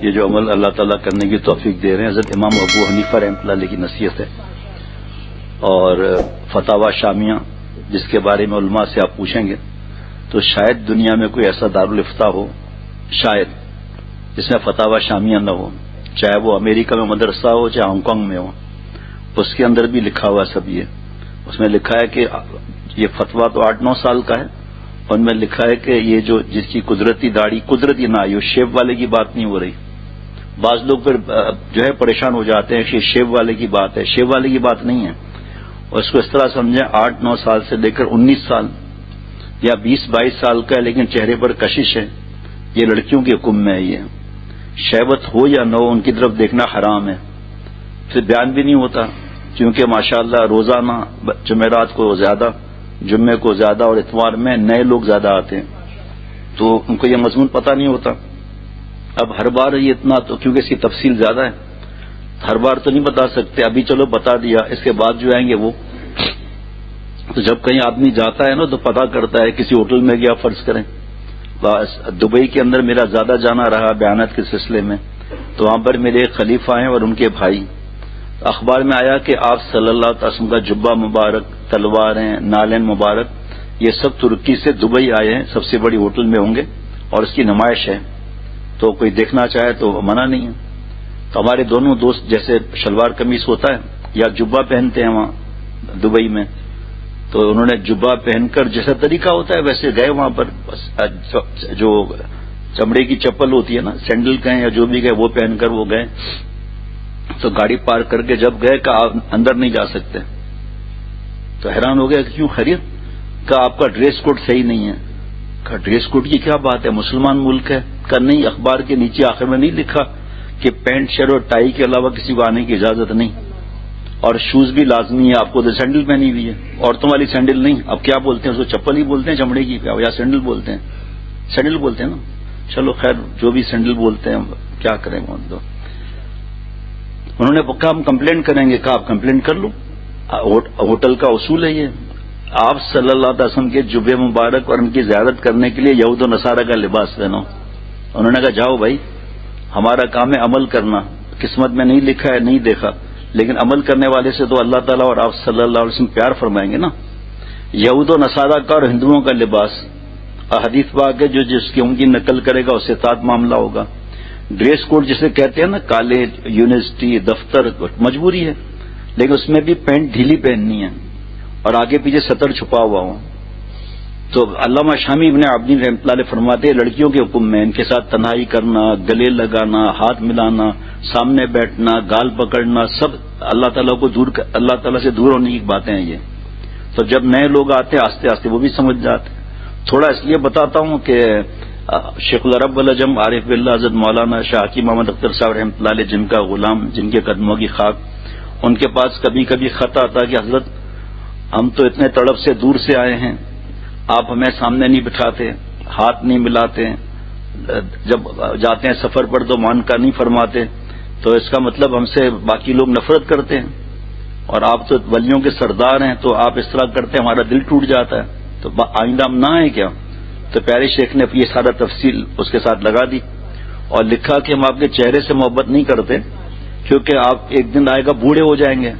یہ جو عمل اللہ تعالیٰ کرنے کی توفیق دے رہے ہیں حضرت امام ابو حنیفہ رحمۃ اللہ علیہ کی نصیحت ہے، اور فتاوی شامیہ جس کے بارے میں علماء سے آپ پوچھیں گے تو شاید دنیا میں کوئی ایسا دارالفتہ ہو شاید جس میں فتاوی شامیہ نہ ہو، چاہے وہ امریکہ میں مدرسہ ہو چاہے ہانگ کانگ میں ہو، اس کے اندر بھی لکھا ہوا سب یہ، اس میں لکھا ہے کہ یہ فتویٰ تو 8-9 سال کا ہے، ان میں لکھا ہے کہ یہ جو جس کی قدرتی داڑھی قدرتی نہ آئی، شیپ والے کی بات نہیں ہو رہی، بعض لوگ پھر جو ہے پریشان ہو جاتے ہیں کہ شیپ والے کی بات ہے، شیپ والے کی بات نہیں ہے، اور اس کو اس طرح سمجھیں 8-9 سال سے لے کر 19 سال یا 20-22 سال کا ہے لیکن چہرے پر کشش ہے، یہ لڑکیوں کے حکم میں ہے، یہ شہوت ہو یا نہ ہو ان کی طرف دیکھنا حرام ہے، پھر بیان بھی نہیں ہوتا کیونکہ ماشاءاللہ روزانہ جمعرات کو زیادہ، جمعے کو زیادہ اور اتوار میں نئے لوگ زیادہ آتے ہیں تو ان کو یہ مضمون پتہ نہیں ہوتا۔ اب ہر بار یہ اتنا تو کیونکہ اس کی تفصیل زیادہ ہے ہر بار تو نہیں بتا سکتے، ابھی چلو بتا دیا، اس کے بعد جو آئیں گے وہ تو جب کہیں آدمی جاتا ہے نا تو پتہ کرتا ہے، کسی ہوٹل میں گیا فرض کریں، دبئی کے اندر میرا زیادہ جانا رہا بیانات کے سلسلے میں، تو وہاں پر میرے ایک خلیفہ ہیں اور ان کے بھائی، اخبار میں آیا کہ آپ صلی اللہ علیہ وسلم کا جبہ مبارک، تلواریں، نالین مبارک، یہ سب ترکی سے دبئی آئے ہیں، سب سے بڑی ہوٹل میں ہوں گے اور اس کی نمائش ہے، تو کوئی دیکھنا چاہے تو منع نہیں ہے۔ تو ہمارے دونوں دوست جیسے شلوار قمیص ہوتا ہے یا جبہ پہنتے ہیں وہاں دبئی میں، تو انہوں نے جبہ پہن کر جیسا طریقہ ہوتا ہے ویسے گئے وہاں پر، جو چمڑے کی چپل ہوتی ہے نا، سینڈل کہیں یا جو بھی گئے وہ پہن کر وہ گئے، تو گاڑی پارک کر کے جب گئے کہ آپ اندر نہیں جا سکتے، تو حیران ہو گیا کہ کیوں خرید کہ آپ کا ڈریس کوڈ صحیح نہیں ہے، کہ ڈریس کوڈ کی کیا بات ہے، مسلمان ملک ہے، کہ نہیں اخبار کے نیچے آخر میں نہیں لکھا کہ پینٹ شرٹ اور ٹائی کے علاوہ کسی کو آنے کی اجازت نہیں، اور شوز بھی لازمی ہے، آپ کو تو سینڈل پہنی ہوئی ہے، عورتوں والی سینڈل نہیں، اب کیا بولتے ہیں اس کو، چپل ہی بولتے ہیں چمڑے کی یا سینڈل بولتے ہیں، سینڈل بولتے ہیں نا، چلو خیر جو بھی سینڈل بولتے ہیں کیا کریں گے تو انہوں نے کہا ہم کمپلین کریں گے، کہا آپ کمپلین کر لو، ہوٹل کا اصول ہے یہ، آپ صلی اللہ علیہ وسلم کے جبے مبارک اور ان کی زیارت کرنے کے لیے یہود و نصارہ کا لباس پہنو، انہوں نے کہا جاؤ بھائی ہمارا کام ہے عمل کرنا، قسمت میں نہیں لکھا ہے نہیں دیکھا، لیکن عمل کرنے والے سے تو اللہ تعالیٰ اور آپ صلی اللہ علیہ وسلم پیار فرمائیں گے نا۔ یہود و نصارہ کا اور ہندوؤں کا لباس، حدیث پاک ہے جو جس کی ان کی نقل کرے گا اس سے ساتھ معاملہ ہوگا۔ ڈریس کوڈ جسے کہتے ہیں نا، کالج، یونیورسٹی، دفتر، مجبوری ہے، لیکن اس میں بھی پینٹ ڈھیلی پہننی ہے اور آگے پیچھے سطر چھپا ہوا ہو۔ تو علامہ شامی ابن عابدین رحمۃ اللہ علیہ فرماتے ہیں لڑکیوں کے حکم میں ان کے ساتھ تنہائی کرنا، گلے لگانا، ہاتھ ملانا، سامنے بیٹھنا، گال پکڑنا، سب اللہ تعالیٰ سے دور ہونے کی باتیں ہیں یہ۔ تو جب نئے لوگ آتے ہیں آہستہ آہستہ وہ بھی سمجھ جاتے ہیں۔ تھوڑا اس لیے بتاتا ہوں کہ شیخ العرب العجم عارف باللہ حضرت مولانا شاہ حکیم محمد اختر صاحب رحمۃ اللہ علیہ جن کا غلام، جن کے قدموں کی خاک، ان کے پاس کبھی کبھی خط آتا کہ حضرت ہم تو اتنے تڑپ سے دور سے آئے ہیں، آپ ہمیں سامنے نہیں بٹھاتے، ہاتھ نہیں ملاتے، جب جاتے ہیں سفر پر تو مان کا نہیں فرماتے، تو اس کا مطلب ہم سے باقی لوگ نفرت کرتے ہیں، اور آپ تو ولیوں کے سردار ہیں تو آپ اس طرح کرتے ہیں ہمارا دل ٹوٹ جاتا ہے، تو آئندہ ہم نہ آئیں کیا؟ تو پیارے شیخ نے یہ سارا تفصیل اس کے ساتھ لگا دی اور لکھا کہ ہم آپ کے چہرے سے محبت نہیں کرتے کیونکہ آپ ایک دن آئے گا بوڑھے ہو جائیں گے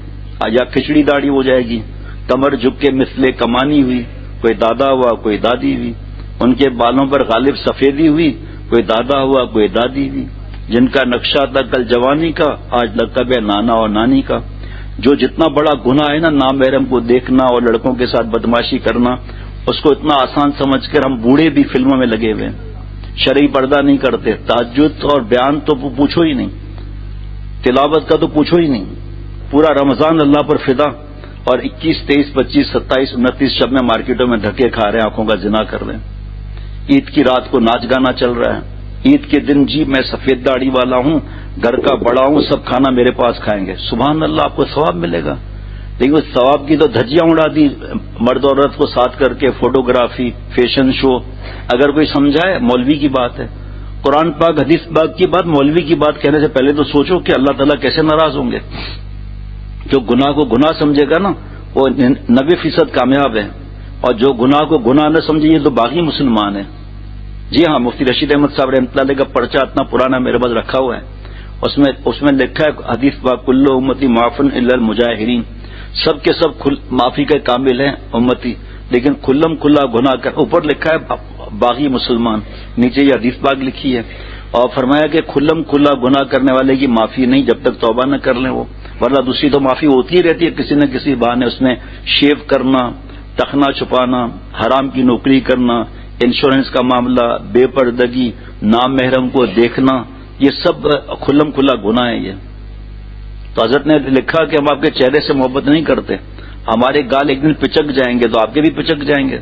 یا کھچڑی داڑھی ہو جائے گی، کمر جھک کے مثلے کمانی ہوئی، کوئی دادا ہوا کوئی دادی ہوئی، ان کے بالوں پر غالب سفیدی ہوئی، کوئی دادا ہوا کوئی دادی ہوئی، جن کا نقشہ تھا کل جوانی کا آج لقب ہے نانا اور نانی کا۔ جو جتنا بڑا گناہ ہے نا نامحرم کو دیکھنا اور لڑکوں کے ساتھ بدماشی کرنا، اس کو اتنا آسان سمجھ کر ہم بوڑھے بھی فلموں میں لگے ہوئے ہیں، شرعی پردہ نہیں کرتے، تہجد اور بیان تو پوچھو ہی نہیں، تلاوت کا تو پوچھو ہی نہیں، پورا رمضان اللہ پر فدا، اور 21، 23، 25، 27، 29 شب میں مارکیٹوں میں دھکے کھا رہے ہیں، آنکھوں کا زنا کر رہے ہیں، عید کی رات کو ناچ گانا چل رہا ہے، عید کے دن جی میں سفید داڑھی والا ہوں، گھر کا بڑا ہوں، سب کھانا میرے پاس کھائیں گے، سبحان اللہ آپ کو ثواب ملے گا، لیکن اس ثواب کی تو دھجیاں اڑا دی مرد اور عورت کو ساتھ کر کے، فوٹوگرافی، فیشن شو۔ اگر کوئی سمجھائے مولوی کی بات ہے، قرآن پاک حدیث پاک کی بات، مولوی کی بات کہنے سے پہلے تو سوچو کہ اللہ تعالیٰ کیسے ناراض ہوں گے۔ جو گناہ کو گناہ سمجھے گا نا وہ 90% کامیاب ہے، اور جو گناہ کو گناہ نہ سمجھے یہ تو باغی مسلمان ہے، جی ہاں، مفتی رشید احمد صاحب رحمۃ اللہ علیہ کا پرچہ اتنا پرانا میرے پاس رکھا ہوا ہے، اس میں لکھا ہے حدیث با کل امتی معافن الا المجاہرین، سب کے سب معافی کے کامل ہیں امتی، لیکن کھلم کھلا گناہ کر، اوپر لکھا ہے باغی مسلمان، نیچے یہ حدیث پاک لکھی ہے، اور فرمایا کہ کھلم کھلا گناہ کرنے والے کی معافی نہیں جب تک توبہ نہ کر لیں وہ، ورنہ دوسری تو معافی ہوتی ہی رہتی ہے کسی نہ کسی بہانے، اس میں شیو کرنا، ٹخنا چھپانا، حرام کی نوکری کرنا، انشورنس کا معاملہ، بے پردگی، نام محرم کو دیکھنا، یہ سب کھلم کھلا گناہ ہے یہ۔ تو حضرت نے لکھا کہ ہم آپ کے چہرے سے محبت نہیں کرتے، ہمارے گال ایک دن پچک جائیں گے تو آپ کے بھی پچک جائیں گے،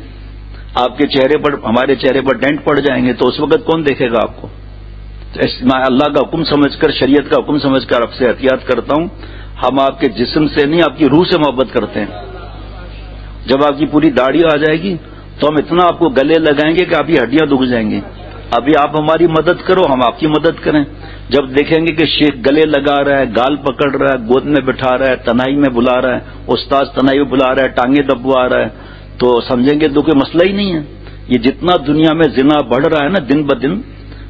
آپ کے چہرے پر ہمارے چہرے پر ڈینٹ پڑ جائیں گے تو اس وقت کون دیکھے گا آپ کو؟ میں اللہ کا حکم سمجھ کر، شریعت کا حکم سمجھ کر آپ سے احتیاط کرتا ہوں، ہم آپ کے جسم سے نہیں آپ کی روح سے محبت کرتے ہیں۔ جب آپ کی پوری داڑھی آ جائے گی تو ہم اتنا آپ کو گلے لگائیں گے کہ آپ کی ہڈیاں دکھ جائیں گی، ابھی آپ ہماری مدد کرو ہم آپ کی مدد کریں۔ جب دیکھیں گے کہ شیخ گلے لگا رہا ہے، گال پکڑ رہا ہے، گود میں بٹھا رہا ہے، تنہائی میں بلا رہا ہے، استاذ تنہائی میں بلا رہا ہے، ٹانگیں دبوا رہا ہے، تو سمجھیں گے تو کوئی مسئلہ ہی نہیں ہے۔ یہ جتنا دنیا میں زنا بڑھ رہا ہے نا دن بدن،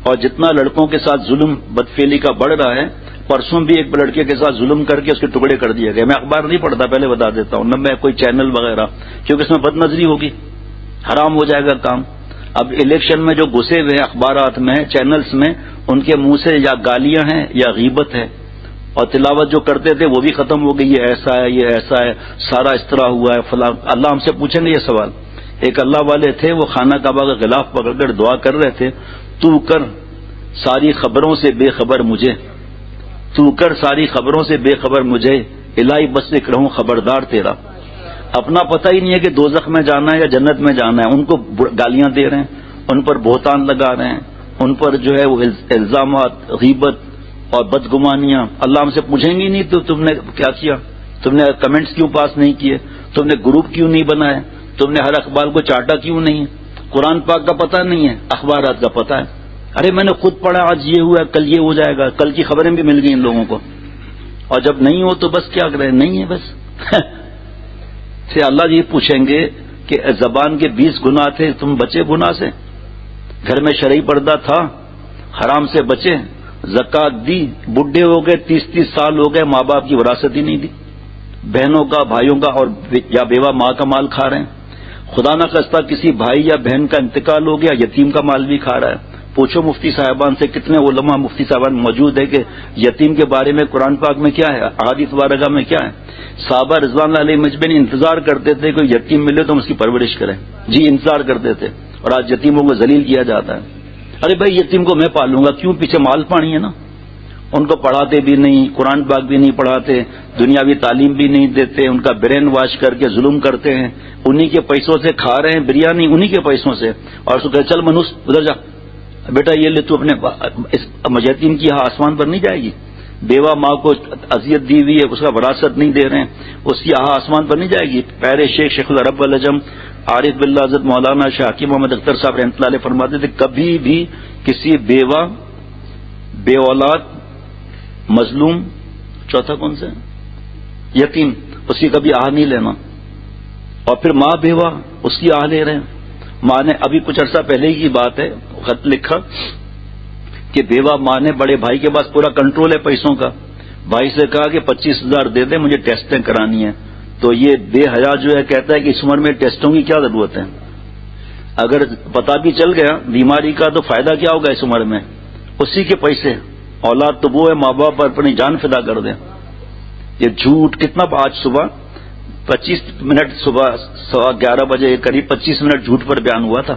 اور جتنا لڑکوں کے ساتھ ظلم بدفعلی کا بڑھ رہا ہے، پرسوں بھی ایک لڑکے کے ساتھ ظلم کر کے اس کے ٹکڑے کر دیے گئے۔ میں اخبار نہیں پڑھتا، پہلے بتا دیتا ہوں، نہ میں کوئی چینل وغیرہ، کیونکہ اس میں بد نظری ہوگی، حرام ہو جائے گا کام۔ اب الیکشن میں جو گھسے ہوئے ہیں اخبارات میں، چینلز میں، ان کے منہ سے یا گالیاں ہیں یا غیبت ہے، اور تلاوت جو کرتے تھے وہ بھی ختم ہو گئی، یہ ایسا ہے، یہ ایسا ہے، سارا اس طرح ہوا ہے فلاں۔ اللہ ہم سے پوچھیں گے یہ سوال۔ ایک اللہ والے تھے، وہ خانہ کعبہ کا غلاف پکڑ کر دعا کر رہے تھے، تو کر ساری خبروں سے بے خبر مجھے، تو کر ساری خبروں سے بے خبر مجھے، الہی بس ایک رہوں خبردار تیرا۔ اپنا پتہ ہی نہیں ہے کہ دوزخ میں جانا ہے یا جنت میں جانا ہے، ان کو گالیاں دے رہے ہیں، ان پر بہتان لگا رہے ہیں، ان پر جو ہے وہ الزامات، غیبت اور بدگمانیاں۔ اللہ ہم سے پوچھیں گے نہیں تو تم نے کیا کیا، تم نے کمنٹس کیوں پاس نہیں کیے، تم نے گروپ کیوں نہیں بنائے، تم نے ہر اخبار کو چاٹا کیوں نہیں، قرآن پاک کا پتہ نہیں ہے، اخبارات کا پتہ ہے، ارے میں نے خود پڑھا آج یہ ہوا، کل یہ ہو جائے گا، کل کی خبریں بھی مل گئی ان لوگوں کو، اور جب نہیں ہو تو بس کیا کریں، نہیں ہے بس۔ سے اللہ یہ پوچھیں گے کہ زبان کے 20 گناہ تھے، تم بچے گناہ سے؟ گھر میں شرعی پردہ تھا، حرام سے بچے، زکوٰۃ دی، بڈھے ہو گئے، 30 سال ہو گئے، ماں باپ کی وراثت ہی نہیں دی، بہنوں کا، بھائیوں کا اور یا بیوہ ماں کا مال کھا رہے ہیں، خدا نہ خواستہ کسی بھائی یا بہن کا انتقال ہو گیا، یتیم کا مال بھی کھا رہا ہے۔ پوچھو مفتی صاحبان سے، کتنے علماء مفتی صاحبان موجود ہے کہ یتیم کے بارے میں قرآن پاک میں کیا ہے، احادیث مبارکہ میں کیا ہے؟ صحابہ رضوان اللہ علیہ مجمعین انتظار کرتے تھے کوئی یتیم ملے تو ہم اس کی پرورش کریں، جی انتظار کرتے تھے، اور آج یتیموں کو ذلیل کیا جاتا ہے۔ ارے بھائی یتیم کو میں پالوں گا، کیوں؟ پیچھے مال پانی ہے نا، ان کو پڑھاتے بھی نہیں، قرآن پاک بھی نہیں پڑھاتے، دنیاوی تعلیم بھی نہیں دیتے، ان کا برین واش کر کے ظلم کرتے ہیں، انہی کے پیسوں سے کھا رہے ہیں بریانی، انہی کے پیسوں سے، اور اس کو کہ چل منوس ادھر جا بیٹا یہ لے، تو اپنے یتیم کی یہاں آسمان پر نہیں جائے گی، بیوہ ماں کو اذیت دی ہوئی ہے، اس کا وراثت نہیں دے رہے ہیں، اس کی یہاں آسمان پر نہیں جائے گی۔ پیارے شیخ العرب والعجم عارف باللہ حضرت مولانا شاہ حکیم محمد اختر صاحب رحمۃ اللہ علیہ فرماتے تھے، کبھی بھی کسی بیوہ، بے اولاد، مظلوم، چوتھا کون سا یتیم، اس کی کبھی آہ نہیں لینا۔ اور پھر ماں بیوہ، اس کی آہ لے رہے ہیں۔ ماں نے ابھی کچھ عرصہ پہلے کی بات ہے، خط لکھا کہ بیوہ ماں نے بڑے بھائی کے پاس پورا کنٹرول ہے پیسوں کا، بھائی سے کہا کہ 25,000 دے دیں، مجھے ٹیسٹیں کرانی ہیں، تو یہ بے حیا جو ہے کہتا ہے کہ اس عمر میں ٹیسٹوں کی کیا ضرورت ہے، اگر پتہ بھی چل گیا بیماری کا تو فائدہ کیا ہوگا اس عمر میں، اسی کے پیسے، اولاد تو وہ ہے ماں باپ پر اپنی جان فدا کر دیں۔ یہ جھوٹ کتنا، آج صبح 25 منٹ، صبح 11:15 بجے قریب 25 منٹ جھوٹ پر بیان ہوا تھا،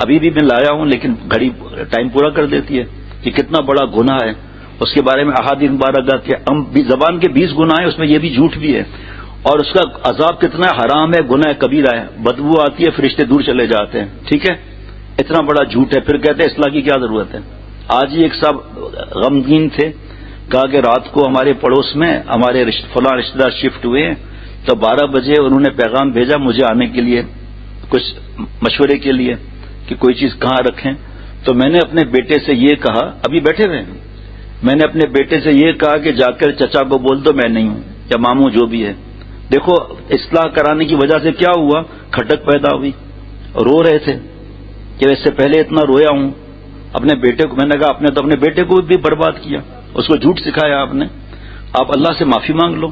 ابھی بھی میں لایا ہوں لیکن گھڑی ٹائم پورا کر دیتی ہے کہ کتنا بڑا گناہ ہے، اس کے بارے میں احادیث مبارکہ کہ زبان کے 20 گناہ ہیں، اس میں یہ بھی جھوٹ بھی ہے، اور اس کا عذاب کتنا حرام ہے، گناہ کبیرہ ہے، بدبو آتی ہے، فرشتے دور چلے جاتے ہیں، ٹھیک ہے، اتنا بڑا جھوٹ ہے، پھر کہتے ہیں اصلاح کی کیا ضرورت ہے۔ آج ہی ایک صاحب غمگین تھے، کہا کہ رات کو ہمارے پڑوس میں ہمارے فلاں رشتہ دار شفٹ ہوئے ہیں، تو 12 بجے انہوں نے پیغام بھیجا مجھے آنے کے لیے، کچھ مشورے کے لیے کہ کوئی چیز کہاں رکھیں، تو میں نے اپنے بیٹے سے یہ کہا، ابھی بیٹھے ہوئے ہیں، میں نے اپنے بیٹے سے یہ کہا کہ جا کر چچا کو بول دو میں نہیں ہوں، یا ماموں جو بھی ہے۔ دیکھو اصلاح کرانے کی وجہ سے کیا ہوا، کھٹک پیدا ہوئی، رو رہے تھے، کہ اس سے پہلے اتنا رویا ہوں اپنے بیٹے کو. میں نے کہا آپ نے تو اپنے بیٹے کو بھی برباد کیا, اس کو جھوٹ سکھایا آپ نے. آپ اللہ سے معافی مانگ لو.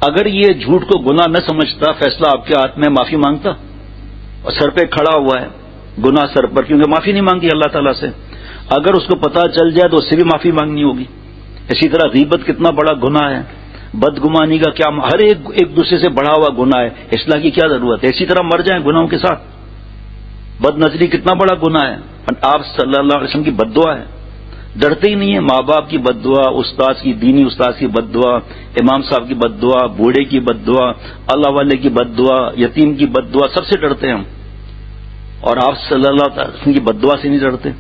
اگر یہ جھوٹ کو گناہ نہ سمجھتا, فیصلہ آپ کے ہاتھ میں, معافی مانگتا. اور سر پہ کھڑا ہوا ہے گناہ سر پر, کیونکہ معافی نہیں مانگی اللہ تعالیٰ سے. اگر اس کو پتہ چل جائے تو اس سے بھی معافی مانگنی ہوگی. اسی طرح غیبت کتنا بڑا گناہ ہے, بدگمانی کا کیا, ہر ایک دوسرے سے بڑھا ہوا گناہ ہے, اصلاح کی کیا ضرورت ہے. اسی طرح مر جائیں گناہوں کے ساتھ. بد نظری کتنا بڑا گناہ ہے, آپ صلی اللہ علیہ وسلم کی بد دعا ہے. ڈرتے ہی نہیں ہیں. ماں باپ کی بد دعا, استاد کی, دینی استاد کی بد دعا, امام صاحب کی بد دعا, بوڑھے کی بد دعا, اللہ والے کی بد دعا, یتیم کی بد دعا, سب سے ڈرتے ہیں ہم. اور آپ صلی اللہ علیہ وسلم کی بد دعا سے نہیں ڈرتے.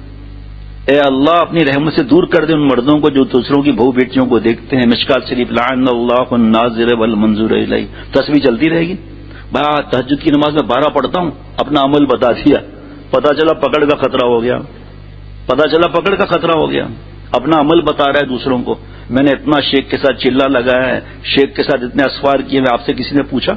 اے اللہ اپنی رحمت سے دور کر دے ان مردوں کو جو دوسروں کی بہو بیٹیوں کو دیکھتے ہیں. مشکات شریف لعن اللہ الناظر والمنظور الیہ, تسبیح چلتی رہے گی. بھائی تہجد کی نماز میں 12 پڑھتا ہوں, اپنا عمل بتا دیا, پتا چلا پکڑ کا خطرہ ہو گیا, پتا چلا پکڑ کا خطرہ ہو گیا. اپنا عمل بتا رہا ہے دوسروں کو. میں نے اتنا شیخ کے ساتھ چلا لگایا ہے, شیخ کے ساتھ اتنے اسفار کیے. میں آپ سے کسی نے پوچھا,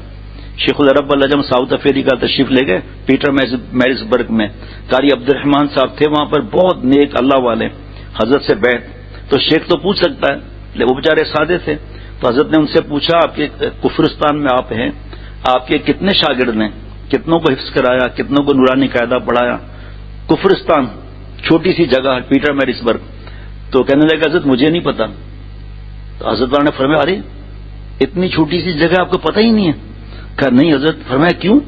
شیخ العرب العجم ساؤتھ افریقہ تشریف لے گئے پیٹر میرسبرگ میں. قاری عبد الرحمان صاحب تھے وہاں پر, بہت نیک اللہ والے, حضرت سے بیٹھ. تو شیخ تو پوچھ سکتا ہے, وہ بیچارے سادے تھے. تو حضرت نے ان سے پوچھا, آپ کے کفرستان میں آپ ہیں, آپ کے کتنے شاگرد نے, کتنوں کو حفظ کرایا, کتنوں کو نورانی قاعدہ پڑھایا. کفرستان چھوٹی سی جگہ پیٹر میرسبرگ. تو کہنے لگا حضرت مجھے نہیں پتا. تو حضرت نے فرمایا ارے اتنی چھوٹی سی جگہ آپ کو پتہ ہی نہیں ہے. کہا نہیں حضرت. فرمایا کیوں؟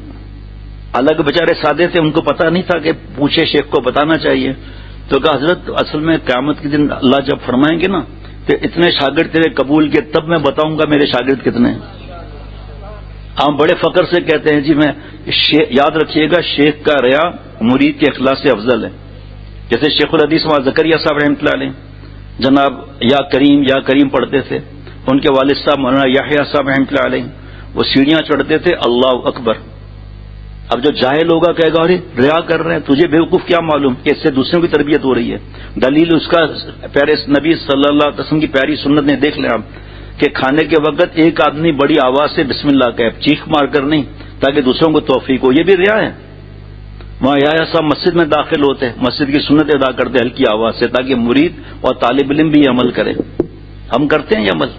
الگ بیچارے سادے تھے, ان کو پتہ نہیں تھا کہ پوچھے, شیخ کو بتانا چاہیے. تو کہا حضرت اصل میں قیامت کے دن اللہ جب فرمائیں گے نا کہ اتنے شاگرد تیرے قبول کے, تب میں بتاؤں گا میرے شاگرد کتنے ہیں. ہم بڑے فخر سے کہتے ہیں جی میں, یاد رکھیے گا شیخ کا ریا مرید کے اخلاص سے افضل ہے. جیسے شیخ الحدیث زکریا صاحب رحمۃ اللہ علیہ جناب یا کریم پڑھتے تھے, ان کے والد صاحب مولانا یحییٰ صاحب رحمۃ اللہ علیہ وہ سیڑھیاں چڑھتے تھے اللہ اکبر. اب جو جاہل ہوگا کہے گا ارے ریا کر رہے ہیں, تجھے بیوقوف کیا معلوم کہ اس سے دوسروں کی تربیت ہو رہی ہے. دلیل اس کا پیارے نبی صلی اللہ علیہ وسلم کی پیاری سنت نے, دیکھ لیں آپ کہ کھانے کے وقت ایک آدمی بڑی آواز سے بسم اللہ کہے, چیخ مار کر نہیں, تاکہ دوسروں کو توفیق ہو. یہ بھی ریا ہے. وہاں یا صاحب مسجد میں داخل ہوتے, مسجد کی سنت ادا کرتے ہلکی آواز سے, تاکہ مرید اور طالب علم بھی عمل کرے. ہم کرتے ہیں یہ عمل.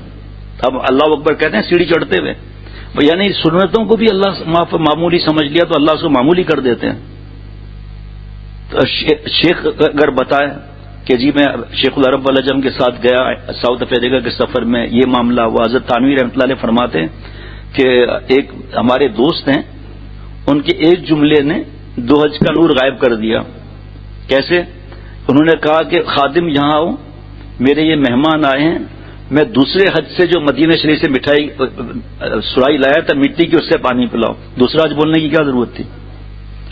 اب اللہ اکبر کہتے ہیں سیڑھی چڑھتے ہوئے, یعنی سنتوں کو بھی اللہ معمولی سمجھ لیا تو اللہ اس کو معمولی کر دیتے ہیں. تو شیخ اگر بتائے کہ جی میں شیخ العرب العجم کے ساتھ گیا ساؤتھ افریقہ کے سفر میں, یہ معاملہ ہوا. حضرت تھانوی رحمۃ اللہ علیہ فرماتے ہیں کہ ایک ہمارے دوست ہیں, ان کے ایک جملے نے 2 حج کا نور غائب کر دیا. کیسے؟ انہوں نے کہا کہ خادم یہاں آؤ, میرے یہ مہمان آئے ہیں, میں دوسرے حج سے جو مدینہ شریف سے مٹھائی سرائی لایا تھا مٹی کی, اس سے پانی پلاؤ. دوسرا حج بولنے کی کیا ضرورت تھی؟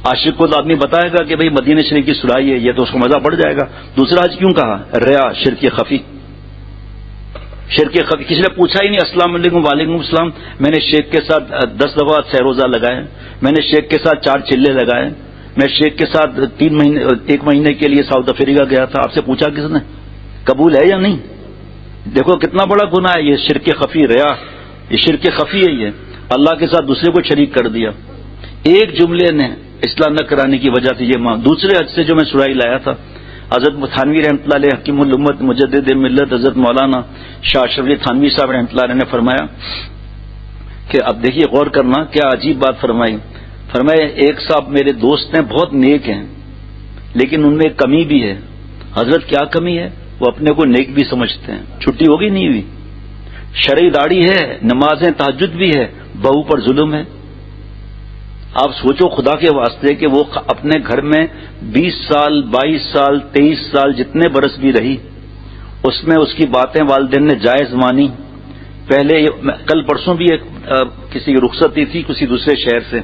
عاشق کو تو آدمی بتائے گا کہ بھئی مدینہ شریف کی سرائی ہے, یہ تو اس کو مزہ پڑ جائے گا. دوسرا حج کیوں کہا؟ ریا, شرک خفی. شرک خفی. کسی نے پوچھا ہی نہیں السلام علیکم وعلیکم السلام. میں نے شیخ کے ساتھ 10 دفعہ سہروزہ لگائے, میں نے شیخ کے ساتھ 4 چلے لگائے, میں شیخ کے ساتھ 1 مہینے کے لیے ساؤتھ افریقہ گیا تھا. آپ سے پوچھا کس نے قبول ہے یا نہیں؟ دیکھو کتنا بڑا گناہ ہے یہ شرک خفی, ریا. یہ شرک خفی ہے, یہ اللہ کے ساتھ دوسرے کو شریک کر دیا. ایک جملے نے اصلاح نہ کرانے کی وجہ سے یہ دوسرے حج سے جو میں سرائی لایا تھا, حضرت تھانوی رحمۃ اللہ علیہ حکیم الامت مجدد ملت حضرت مولانا شاہ اشرف علی تھانوی صاحب رحمۃ اللہ علیہ نے فرمایا کہ اب دیکھیے غور کرنا, کیا عجیب بات فرمائی. فرمایا ایک صاحب میرے دوست ہیں, بہت نیک ہیں, لیکن ان میں ایک کمی بھی ہے. حضرت کیا کمی ہے؟ وہ اپنے کو نیک بھی سمجھتے ہیں. چھٹی ہوگی نہیں ہوئی, شرعی داڑھی ہے, نمازیں تہجد بھی ہے, بہو پر ظلم ہے. آپ سوچو خدا کے واسطے کہ وہ اپنے گھر میں 20 سال 22 سال 23 سال جتنے برس بھی رہی, اس میں اس کی باتیں والدین نے جائز مانی. پہلے کل پرسوں بھی ایک کسی کی رخصتی تھی کسی دوسرے شہر سے,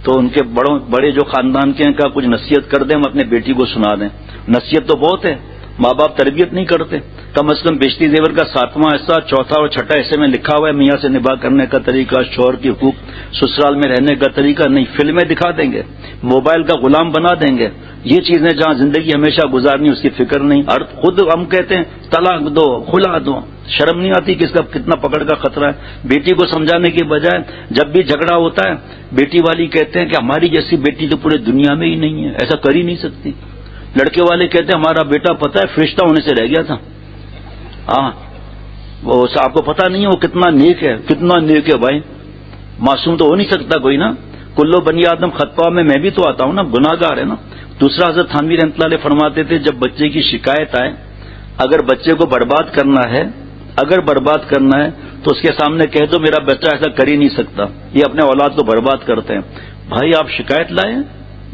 تو ان کے بڑے جو خاندان کے ہیں کہا کچھ نصیحت کر دیں, ہم اپنے بیٹی کو سنا دیں. نصیحت تو بہت ہے, ماں باپ تربیت نہیں کرتے. کم از کم بیشتی زیور کا 7واں حصہ, 4تھا اور 6ٹھا حصے میں لکھا ہوا ہے میاں سے نباہ کرنے کا طریقہ, شوہر کے حقوق, سسرال میں رہنے کا طریقہ. نہیں, فلمیں دکھا دیں گے, موبائل کا غلام بنا دیں گے. یہ چیزیں جہاں زندگی ہمیشہ گزارنی اس کی فکر نہیں. خود ہم کہتے ہیں طلاق دو, خلا دو, شرم نہیں آتی کہ اس کا کتنا پکڑ کا خطرہ ہے؟ بیٹی کو سمجھانے کے بجائے جب بھی جھگڑا ہوتا ہے بیٹی والی کہتے ہیں کہ ہماری جیسی بیٹی تو پورے دنیا میں ہی نہیں ہے، ایسا کر ہی نہیں سکتی. لڑکے والے کہتے ہیں ہمارا بیٹا پتہ ہے فرشتہ ہونے سے رہ گیا تھا. ہاں وہ آپ کو پتہ نہیں ہے وہ کتنا نیک ہے، کتنا نیک ہے بھائی. معصوم تو ہو نہیں سکتا کوئی نا. کلو بنی آدم خطا میں بھی تو آتا ہوں نا، گناہ گار ہے نا. دوسرا حضرت تھانوی رحمۃ اللہ علیہ فرماتے تھے جب بچے کی شکایت آئے، اگر بچے کو برباد کرنا ہے تو اس کے سامنے کہہ دو میرا بچہ ایسا کر ہی نہیں سکتا، یہ اپنے اولاد کو برباد کرتے ہیں. بھائی آپ شکایت لائیں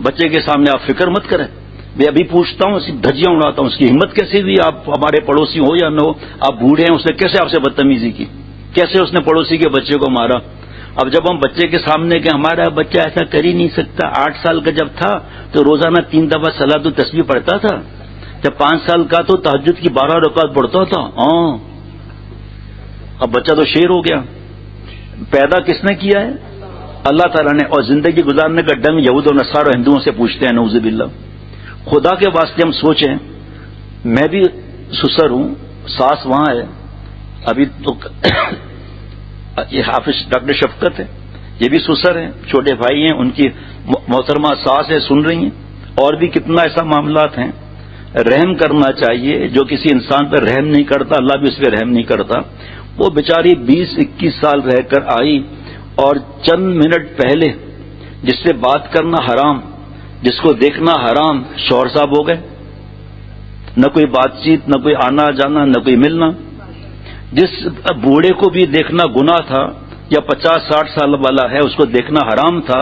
بچے کے سامنے، آپ فکر مت کریں. میں ابھی پوچھتا ہوں، دھجیاں اڑاتا ہوں، اس کی ہمت کیسی ہوئی؟ آپ ہمارے پڑوسی ہو یا نہ ہو، آپ بوڑھے ہیں، اس نے کیسے آپ سے بدتمیزی کی، کیسے اس نے پڑوسی کے بچے کو مارا. اب جب ہم بچے کے سامنے کہ ہمارا بچہ ایسا کر ہی نہیں سکتا، 8 سال کا جب تھا تو روزانہ 3 دفعہ صلاۃ التسبیح پڑھتا تھا، جب 5 سال کا تو تہجد کی 12 رکعت پڑھتا تھا. اب بچہ تو شیر ہو گیا. پیدا کس نے کیا ہے؟ اللہ تعالیٰ نے. اور زندگی گزارنے کا ڈنگ یہود و نصارہ اور ہندوؤں سے پوچھتے ہیں، نعوذ باللہ. خدا کے واسطے ہم سوچیں، میں بھی سسر ہوں، ساس وہاں ہے، ابھی تو یہ حافظ ڈاکٹر شفقت ہے، یہ بھی سسر ہیں، چھوٹے بھائی ہیں، ان کی محترمہ ساس ہے، سن رہی ہیں. اور بھی کتنا ایسا معاملات ہیں. رحم کرنا چاہیے. جو کسی انسان پہ رحم نہیں کرتا اللہ بھی اس پہ رحم نہیں کرتا. وہ بیچاری 20-21 سال رہ کر آئی اور چند منٹ پہلے جس سے بات کرنا حرام، جس کو دیکھنا حرام، شوہر صاحب ہو گئے. نہ کوئی بات چیت، نہ کوئی آنا جانا، نہ کوئی ملنا. جس بوڑھے کو بھی دیکھنا گناہ تھا یا 50-60 سال والا ہے اس کو دیکھنا حرام تھا،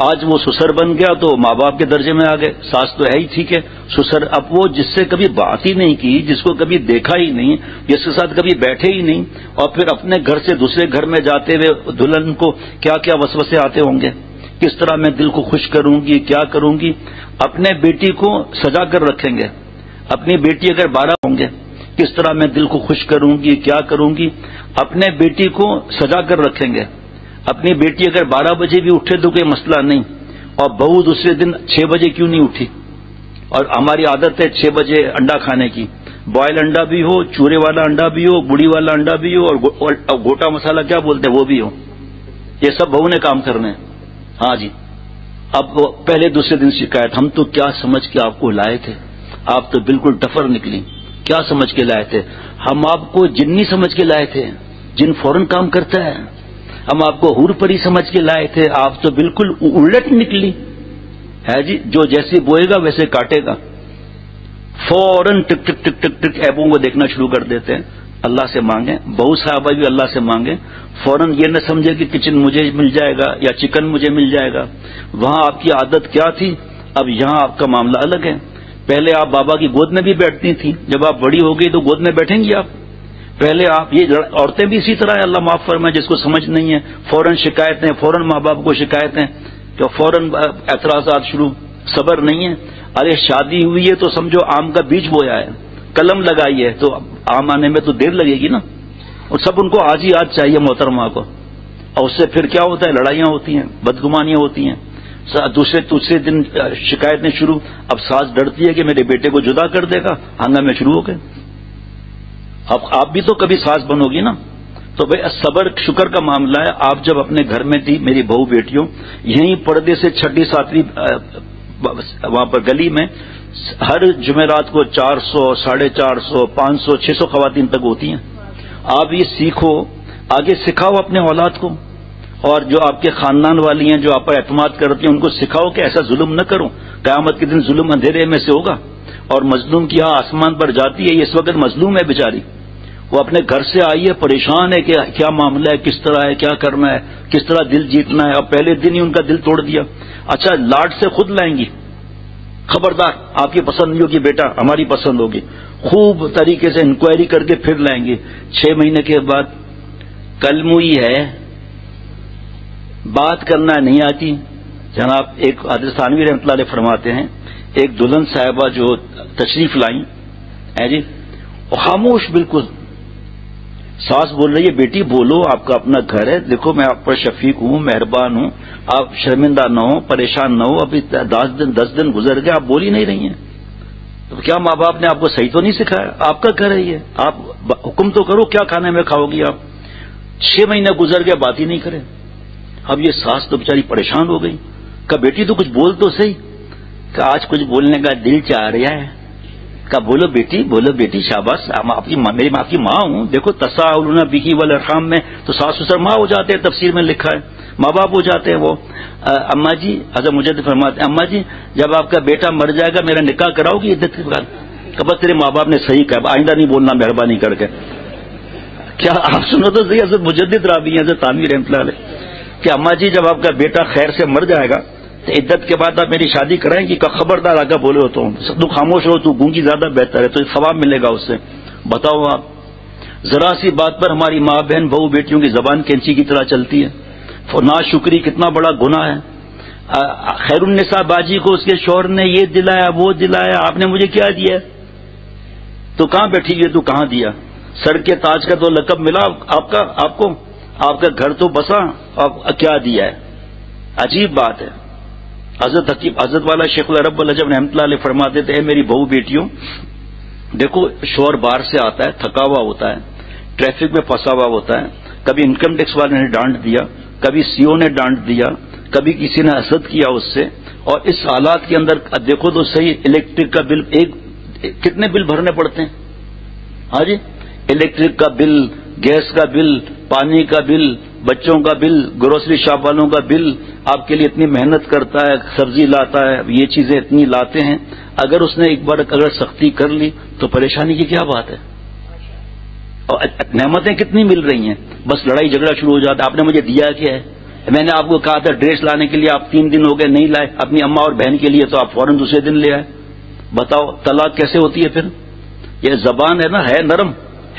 آج وہ سسر بن گیا تو ماں باپ کے درجے میں آ گئے. ساس تو ہے ہی ٹھیک ہے، سسر اب وہ جس سے کبھی بات ہی نہیں کی، جس کو کبھی دیکھا ہی نہیں، جس کے ساتھ کبھی بیٹھے ہی نہیں، اور پھر اپنے گھر سے دوسرے گھر میں جاتے ہوئے دلہن کو کیا کیا وسوسے آتے ہوں گے، کس طرح میں دل کو خوش کروں گی، کیا کروں گی. اپنے بیٹی کو سجا کر رکھیں گے. اپنی بیٹی اگر 12 ہوں گے کس طرح میں دل کو خوش کروں گی، کیا کروں گی. اپنے بیٹی کو سجا کر رکھیں گے. اپنی بیٹی اگر 12 بجے بھی اٹھے تو کوئی مسئلہ نہیں، اور بہو دوسرے دن 6 بجے کیوں نہیں اٹھی. اور ہماری عادت ہے 6 بجے انڈا کھانے کی، بوائل انڈا بھی ہو، چورے والا انڈا بھی ہو، بڑی والا انڈا بھی ہو، اور گوٹا مسالہ کیا بولتے ہیں وہ بھی ہو. یہ سب بہو نے کام کرنے ہیں. ہاں جی. اب پہلے دوسرے دن شکایت، ہم تو کیا سمجھ کے آپ کو لائے تھے، آپ تو بالکل ٹفر نکلی. کیا سمجھ کے لائے تھے؟ ہم آپ کو جنی سمجھ کے لائے تھے، جن فوراً کام کرتا ہے. ہم آپ کو حور پری سمجھ کے لائے تھے، آپ تو بالکل الٹ نکلی ہے جی. جو جیسے بوئے گا ویسے کاٹے گا. فوراً ٹک ٹک ٹک ٹک ٹک ایپوں کو دیکھنا شروع کر دیتے ہیں. اللہ سے مانگیں، بہو صاحبہ بھی اللہ سے مانگیں. فوراً یہ نہ سمجھے کہ کچن مجھے مل جائے گا یا چکن مجھے مل جائے گا. وہاں آپ کی عادت کیا تھی، اب یہاں آپ کا معاملہ الگ ہے. پہلے آپ بابا کی گود میں بھی بیٹھتی تھیں، جب آپ بڑی ہو گئی تو گود میں بیٹھیں گی آپ. پہلے آپ یہ عورتیں بھی اسی طرح ہے، اللہ معاف فرمائے، جس کو سمجھ نہیں ہے فوراً شکایتیں، فوراً ماں باپ کو شکایتیں، کہ فوراً اعتراضات شروع. صبر نہیں ہے. ارے شادی ہوئی ہے تو سمجھو آم کا بیج بویا ہے، قلم لگائی ہے تو آم آنے میں تو دیر لگے گی نا. اور سب ان کو آج ہی آج چاہیے محترمہ کو. اور اس سے پھر کیا ہوتا ہے، لڑائیاں ہوتی ہیں، بدگمانیاں ہوتی ہیں. دوسرے دن شکایتیں شروع. اب ساس ڈرتی ہے کہ میرے بیٹے کو جدا کر دے گا، ہنگامے شروع ہو گئے. اب آپ بھی تو کبھی ساس بنو گی نا. تو بھائی صبر شکر کا معاملہ ہے. آپ جب اپنے گھر میں تھی میری بہو بیٹیوں، یہیں پردے سے 6ٹھی 7ویں وہاں پر گلی میں ہر جمعرات کو 400 450 500 600 خواتین تک ہوتی ہیں. آپ یہ سیکھو، آگے سکھاؤ اپنے اولاد کو. اور جو آپ کے خاندان والی ہیں جو آپ پر اعتماد کرتی ہیں ان کو سکھاؤ کہ ایسا ظلم نہ کرو. قیامت کے دن ظلم اندھیرے میں سے ہوگا اور مظلوم کی یہاں آسمان پر جاتی ہے. یہ اس وقت مظلوم ہے بیچاری، وہ اپنے گھر سے آئی ہے، پریشان ہے کہ کیا معاملہ ہے، کس طرح ہے، کیا کرنا ہے، کس طرح دل جیتنا ہے. اور پہلے دن ہی ان کا دل توڑ دیا. اچھا لاڈ سے خود لائیں گی، خبردار آپ کی پسند نہیں ہوگی بیٹا ہماری پسند ہوگی. خوب طریقے سے انکوائری کر کے پھر لائیں گے. 6 مہینے کے بعد کلموئی ہے، بات کرنا نہیں آتی. جناب ایک حضرت تھانوی رحمۃ اللہ علیہ فرماتے ہیں، ایک دلہن صاحبہ جو تشریف لائیں ہے جی، خاموش بالکل. ساس بول رہی ہے بیٹی بولو، آپ کا اپنا گھر ہے، دیکھو میں آپ پر شفیق ہوں، مہربان ہوں، آپ شرمندہ نہ ہو، پریشان نہ ہو. ابھی 10 دن گزر گئے، آپ بول ہی نہیں رہی ہیں. تو کیا ماں باپ نے آپ کو صحیح تو نہیں سکھایا؟ آپ کا گھر ہے یہ، آپ حکم تو کرو کیا کھانے میں کھاؤ گی آپ. 6 مہینے گزر گیا، بات ہی نہیں کرے. اب یہ ساس تو بیچاری پریشان ہو گئی. کہا بیٹی تو کچھ بول تو صحیح. کہ آج کچھ بولنے کا دل چاہ رہا ہے. کہا بولو بیٹی شاباش، میری ماں کی ماں ہوں. دیکھو تساءلون بہ والارحام میں تو ساس سسر ماں ہو جاتے ہیں، تفسیر میں لکھا ہے ماں باپ ہو جاتے ہیں وہ. اماں جی حضرت مجدد فرماتے ہیں اماں جی جب آپ کا بیٹا مر جائے گا میرا نکاح کراؤ گی عدت کے بعد؟ کہ بس تیرے ماں باپ نے صحیح کہا، آئندہ نہیں بولنا مہربانی کر کے. کیا آپ سنو تو صحیح، حضرت مجدد رابعی حضرت تھانوی رحمۃ اللہ علیہ کہ اماں جی جب آپ کا بیٹا خیر سے مر جائے گا تو عدت کے بعد آپ میری شادی کرائیں گی؟ کہ خبردار آگے بولے ہو تو خاموش ہو، تو گونگی زیادہ بہتر ہے، تو ثواب ملے گا اس سے. بتاؤ آپ، ذرا سی بات پر ہماری ماں بہن بہو بیٹیوں کی زبان کینچی کی طرح چلتی ہے. ناشکری کتنا بڑا گناہ ہے. خیر النساء باجی کو اس کے شوہر نے یہ دلایا وہ دلایا، آپ نے مجھے کیا دیا؟ تو کہاں بیٹھی ہے، تو کہاں دیا؟ سر کے تاج کا تو لقب ملا آپ کو، آپ کا گھر تو بسا، اب کیا دیا ہے؟ عجیب بات ہے. حضرت والا شیخ العرب والعجب رحمۃ اللہ علیہ فرماتے تھے اے میری بہو بیٹیوں، دیکھو شوہر باہر سے آتا ہے، تھکا ہوا ہوتا ہے، ٹریفک میں پھنسا ہوا ہوتا ہے، کبھی انکم ٹیکس والے نے ڈانٹ دیا، کبھی سی او نے ڈانٹ دیا، کبھی کسی نے حسد کیا اس سے. اور اس حالات کے اندر دیکھو تو صحیح، الیکٹرک کا بل کتنے بل بھرنے پڑتے ہیں؟ ہاں جی، الیکٹرک کا بل، گیس کا بل، پانی کا بل، بچوں کا بل، گروسری شاپ والوں کا بل. آپ کے لیے اتنی محنت کرتا ہے، سبزی لاتا ہے، یہ چیزیں اتنی لاتے ہیں. اگر اس نے ایک بار اگر سختی کر لی تو پریشانی کی کیا بات ہے؟ اور نعمتیں کتنی مل رہی ہیں، بس لڑائی جھگڑا شروع ہو جاتا ہے. آپ نے مجھے دیا کیا ہے؟ میں نے آپ کو کہا تھا ڈریس لانے کے لیے، آپ 3 دن ہو گئے نہیں لائے اپنی اماں اور بہن کے لیے، تو آپ فوراً دوسرے دن لے آئے. بتاؤ طلاق کیسے ہوتی ہے پھر؟ یہ زبان ہے نا، ہے نرم،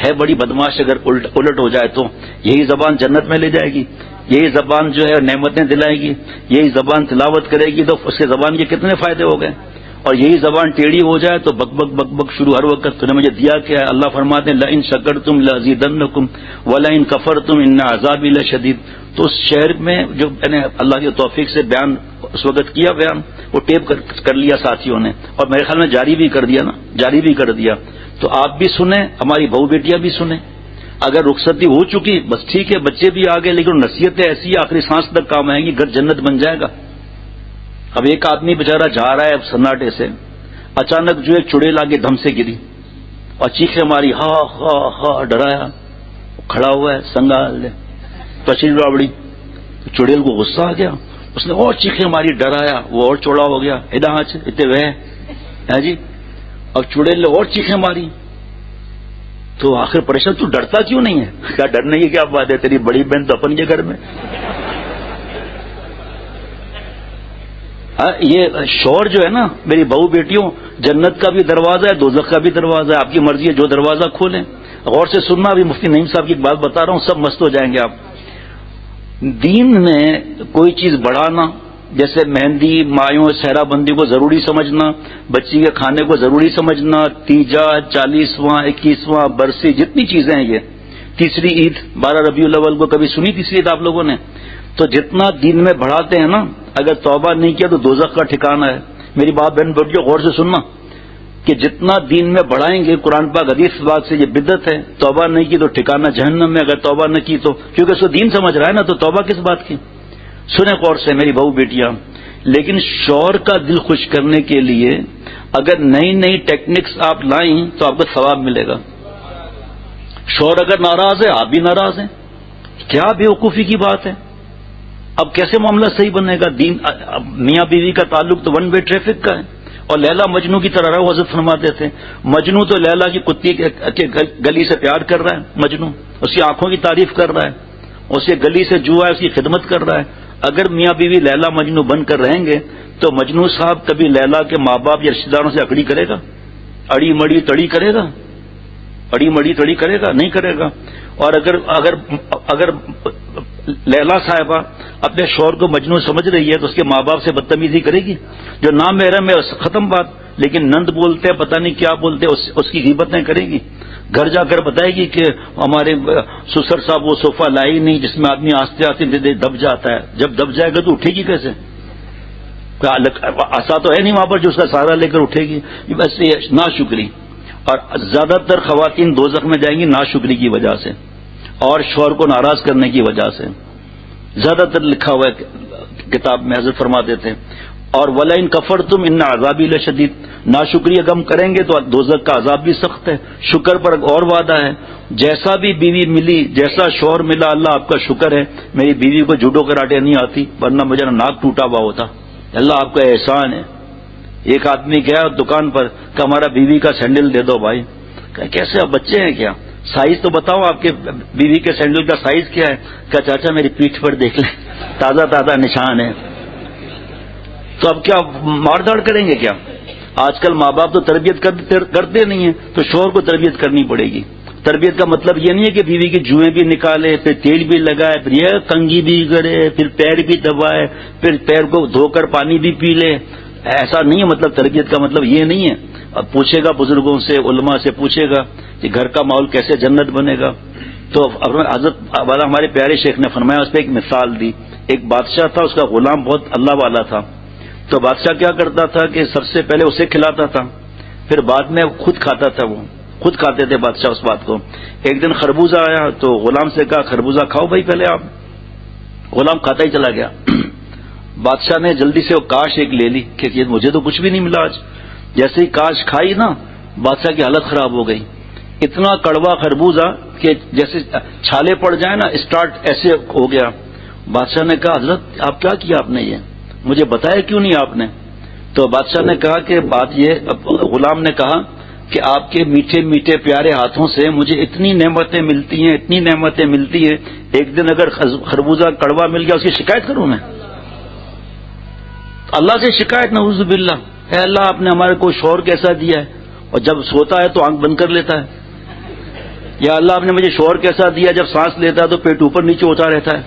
ہے بڑی بدماش. اگر الٹ ہو جائے تو یہی زبان جنت میں لے جائے گی، یہی زبان جو ہے نعمتیں دلائے گی، یہی زبان تلاوت کرے گی تو اس کے زبان کے کتنے فائدے ہو گئے. اور یہی زبان ٹیڑھی ہو جائے تو بک بک بک بک شروع ہر وقت. تو نے مجھے دیا کیا ہے؟ اللہ فرماتے ہیں لئن شکرتم لازیدنکم ولئن کفرتم ان عذابی لشدید. تو اس شہر میں جو میں نے اللہ کی توفیق سے بیان اس وقت کیا، بیان وہ ٹیپ کر لیا ساتھیوں نے، اور میرے خیال میں جاری بھی کر دیا. تو آپ بھی سنیں، ہماری بہو بیٹیاں بھی سنیں. اگر رخصتی ہو چکی بس ٹھیک ہے، بچے بھی آ گئے، لیکن نصیحتیں ایسی آخری سانس تک کام آئیں گی، گھر جنت بن جائے گا. اب ایک آدمی بیچارہ جا رہا ہے سناٹے سے، اچانک جو ایک چڑیل آگے دھم سے گری اور چیخیں ماری، ہا ہا ہا، ڈرایا. کھڑا ہوا ہے سنگال پچیل راوڑی. چڑیل کو غصہ آ گیا، اس نے اور چیخیں ماری، ڈرایا، وہ اور چوڑا ہو گیا، اتنے وہ جی. اب چڑیل نے اور چیخیں ماری. تو آخر پریشان، تو ڈرتا کیوں نہیں ہے؟ کیا ڈرنے کی کیا بات ہے، تیری بڑی بہن تو اپن کے گھر میں. یہ شور جو ہے نا میری بہو بیٹیوں، جنت کا بھی دروازہ ہے، دوزخ کا بھی دروازہ ہے. آپ کی مرضی ہے جو دروازہ کھولیں. غور سے سننا، ابھی مفتی نعیم صاحب کی بات بتا رہا ہوں، سب مست ہو جائیں گے آپ. دین میں کوئی چیز بڑھانا، جیسے مہندی، مایوں، صحرا بندی کو ضروری سمجھنا، بچی کے کھانے کو ضروری سمجھنا، تیجا، 40واں، 21واں، برسی، جتنی چیزیں ہیں، یہ تیسری عید 12 ربیع الاول کو کبھی سنی تیسری عید آپ لوگوں نے؟ تو جتنا دین میں بڑھاتے ہیں نا، اگر توبہ نہیں کیا تو دوزخ کا ٹھکانہ ہے. میری بات بہن بیٹیوں غور سے سننا کہ جتنا دین میں بڑھائیں گے، قرآن پاک حدیث پاک سے یہ بدعت ہے، توبہ نہیں کی تو ٹھکانہ جہنم میں. اگر توبہ نہ کی تو، کیونکہ اس کو دین سمجھ رہا ہے نا، تو توبہ کس بات کی؟ سنیں غور سے میری بہو بیٹیاں. لیکن شوہر کا دل خوش کرنے کے لیے اگر نئی نئی ٹیکنکس آپ لائیں تو آپ کو ثواب ملے گا. شوہر اگر ناراض ہے، آپ بھی ناراض ہیں، کیا بے وقوفی کی بات ہے. اب کیسے معاملہ صحیح بنے گا؟ دین میاں بیوی کا تعلق تو ون وے ٹریفک کا ہے. اور لیلا مجنو کی طرح رہو، حضرت فرماتے تھے مجنو تو لیلا کی کتی کے گلی سے پیار کر رہا ہے. مجنو اس کی آنکھوں کی تعریف کر رہا ہے، اس کے گلی سے جو ہے اس کی خدمت کر رہا ہے. اگر میاں بیوی لیلا مجنو بن کر رہیں گے تو مجنو صاحب کبھی لیلا کے ماں باپ یا رشتے داروں سے اکڑی کرے گا؟ اڑی مڑی تڑی کرے گا؟ اڑی مڑی تڑی کرے گا؟ نہیں کرے گا. اور اگر لیلا صاحبہ اپنے شوہر کو مجنون سمجھ رہی ہے تو اس کے ماں باپ سے بدتمیزی کرے گی؟ جو نام محرم ہے ختم بات. لیکن نند بولتے ہیں، پتہ نہیں کیا بولتے، اس کی غیبتیں کرے گی. گھر جا کر بتائے گی کہ ہمارے سسر صاحب وہ صوفہ لائی نہیں جس میں آدمی آستے آستے دب جاتا ہے. جب دب جائے گا تو اٹھے گی کیسے؟ ایسا تو ہے نہیں وہاں پر جو اس کا سہارا لے کر اٹھے گی. بس یہ ناشکری. اور زیادہ تر خواتین دوزخ میں جائیں گی ناشکری کی وجہ سے اور شوہر کو ناراض کرنے کی وجہ سے. زیادہ تر لکھا ہوا ہے کتاب میں، حضرت فرماتے تھے. اور وَلَئِن كَفَرْتُمْ إِنَّ عَذَابِي لَشَدِيدٌ، ناشکری اگر کریں گے تو دوزخ کا عذاب بھی سخت ہے. شکر پر اور وعدہ ہے، جیسا بھی بیوی ملی، جیسا شوہر ملا، اللہ آپ کا شکر ہے میری بیوی کو جوڈو کراٹے نہیں آتی ورنہ مجھے ناک ٹوٹا ہوا ہوتا. اللہ آپ کا احسان ہے. ایک آدمی گیا دکان پر کہ ہمارا بیوی کا سینڈل دے دو بھائی. کہ کیسے آپ بچے ہیں کیا؟ سائز تو بتاؤ آپ کے بیوی کے سینڈل کا سائز کیا ہے؟ کہ چاچا میری پیٹھ پر دیکھ لیں تازہ تازہ نشان ہے. تو اب کیا مار داڑ کریں گے کیا؟ آج کل ماں باپ تو تربیت کرتے نہیں ہیں تو شوہر کو تربیت کرنی پڑے گی. تربیت کا مطلب یہ نہیں ہے کہ بیوی کی جوئیں بھی نکالے، پھر تیل بھی لگائے، پھر یہ کنگھی بھی کرے، پھر پیر بھی دبائے، پھر پیر کو دھو کر پانی بھی پی لے. ایسا نہیں ہے. مطلب تربیت کا مطلب یہ نہیں ہے. اب پوچھے گا بزرگوں سے، علماء سے پوچھے گا کہ گھر کا ماحول کیسے جنت بنے گا. تو حضرت والا ہمارے پیارے شیخ نے فرمایا، اس پہ ایک مثال دی. ایک بادشاہ تھا، اس کا غلام بہت اللہ والا تھا. تو بادشاہ کیا کرتا تھا کہ سب سے پہلے اسے کھلاتا تھا، پھر بعد میں خود کھاتا تھا. وہ خود کھاتے تھے بادشاہ اس بات کو. ایک دن خربوزہ آیا تو غلام سے کہا خربوزہ کھاؤ بھائی پہلے آپ. غلام کھاتا ہی چلا گیا. بادشاہ نے جلدی سے وہ کاش ایک لے لی کہ مجھے تو کچھ بھی نہیں ملا آج. جیسے ہی کاش کھائی نا بادشاہ کی حالت خراب ہو گئی. اتنا کڑوا خربوزہ کہ جیسے چھالے پڑ جائیں نا اسٹارٹ ایسے ہو گیا. بادشاہ نے کہا حضرت آپ کیا کیا آپ نے، یہ مجھے بتایا کیوں نہیں آپ نے؟ تو بادشاہ نے کہا کہ بات یہ، غلام نے کہا کہ آپ کے میٹھے میٹھے پیارے ہاتھوں سے مجھے اتنی نعمتیں ملتی ہیں، اتنی نعمتیں ملتی ہیں، ایک دن اگر خربوزہ کڑوا مل گیا اس کی شکایت کروں میں؟ اللہ سے شکایت، نعوذ باللہ. اے اللہ آپ نے ہمارے کو شوہر کیسا دیا ہے، اور جب سوتا ہے تو آنکھ بند کر لیتا ہے. یا اللہ آپ نے مجھے شوہر کیسا دیا، جب سانس لیتا ہے تو پیٹ اوپر نیچے ہوتا رہتا ہے.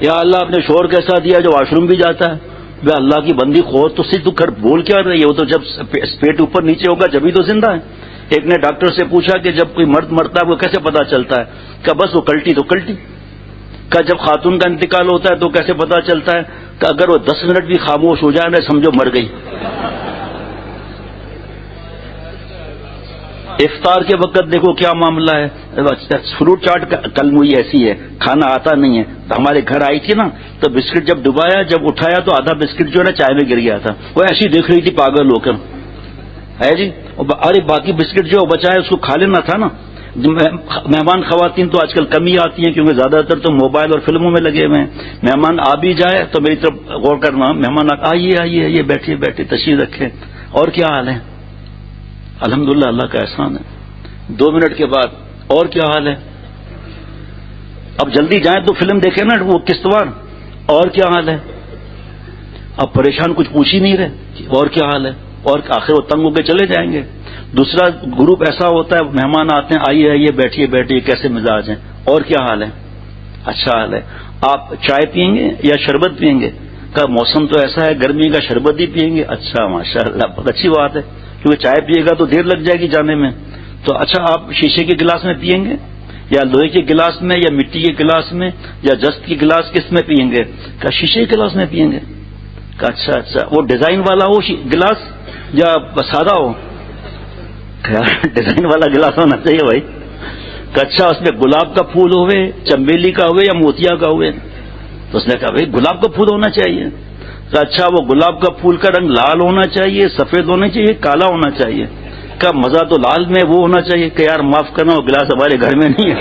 یا اللہ آپ نے شوہر کیسا دیا جو واش روم بھی جاتا ہے. بے اللہ کی بندی خور تو صرف تو گھر بول کیا رہی ہے، وہ تو جب پیٹ اوپر نیچے ہوگا جبھی تو زندہ ہے. ایک نے ڈاکٹر سے پوچھا کہ جب کوئی مرد مرتا ہے وہ کیسے پتا چلتا ہے؟ کہ بس وہ کلٹی تو کلٹی. کہ جب خاتون کا انتقال ہوتا ہے تو کیسے پتا چلتا ہے؟ کہ اگر وہ 10 منٹ بھی خاموش ہو جائے نا سمجھو مر گئی. افطار کے وقت دیکھو کیا معاملہ ہے. فروٹ چاٹ کل مجھے ایسی ہے، کھانا آتا نہیں ہے. ہمارے گھر آئی تھی نا تو بسکٹ جب ڈبایا، جب اٹھایا تو آدھا بسکٹ جو ہے نا چائے میں گر گیا تھا. وہ ایسی دیکھ رہی تھی پاگل ہو کر ہے جی. ارے باقی بسکٹ جو بچا ہے اس کو کھا لینا تھا نا. مہمان خواتین تو آج کل کم ہی آتی ہیں کیونکہ زیادہ تر تو موبائل اور فلموں میں لگے ہوئے ہیں. مہمان آ بھی جائے تو میری طرف غور کرنا، مہمان آئیے آئیے آئیے بیٹھیے بیٹھیے تشریف رکھیں، اور کیا حال ہے؟ الحمدللہ اللہ کا احسان ہے. 2 منٹ کے بعد اور کیا حال ہے؟ اب جلدی جائیں تو فلم دیکھیں نا وہ قسطوار، اور کیا حال ہے؟ اب پریشان کچھ پوچھ ہی نہیں رہے اور کیا حال ہے، اور آخر وہ تنگ ہو کے چلے جائیں گے. دوسرا گروپ ایسا ہوتا ہے مہمان آتے ہیں، آئیے آئیے بیٹھیے بیٹھیے کیسے مزاج ہیں، اور کیا حال ہے؟ اچھا حال ہے. آپ چائے پئیں گے یا شربت پئیں گے؟ کا موسم تو ایسا ہے گرمی کا، شربت ہی پئیں گے. اچھا ماشاء اللہ بہت اچھی بات ہے، کیونکہ چائے پیے گا تو دیر لگ جائے گی جانے میں. تو اچھا آپ شیشے کے گلاس میں پئیں گے یا لوہے کے گلاس میں یا مٹی کے گلاس میں یا جست کے گلاس کس میں پئیں گے؟ کیا شیشے کے گلاس میں پئیں گے؟ اچھا اچھا وہ ڈیزائن والا ہو گلاس یا سادہ ہو؟ ڈیزائن والا گلاس ہونا چاہیے بھائی. اچھا اس میں گلاب کا پھول ہوئے، چمبیلی کا ہوئے یا موتیا کا ہوئے؟ تو اس نے کہا بھائی گلاب کا پھول ہونا چاہیے. اچھا وہ گلاب کا پھول کا رنگ لال ہونا چاہیے، سفید ہونا چاہیے، کالا ہونا چاہیے؟ کا مزہ تو لال میں وہ ہونا چاہیے کہ یار معاف کرنا وہ گلاس ہمارے گھر میں نہیں ہے.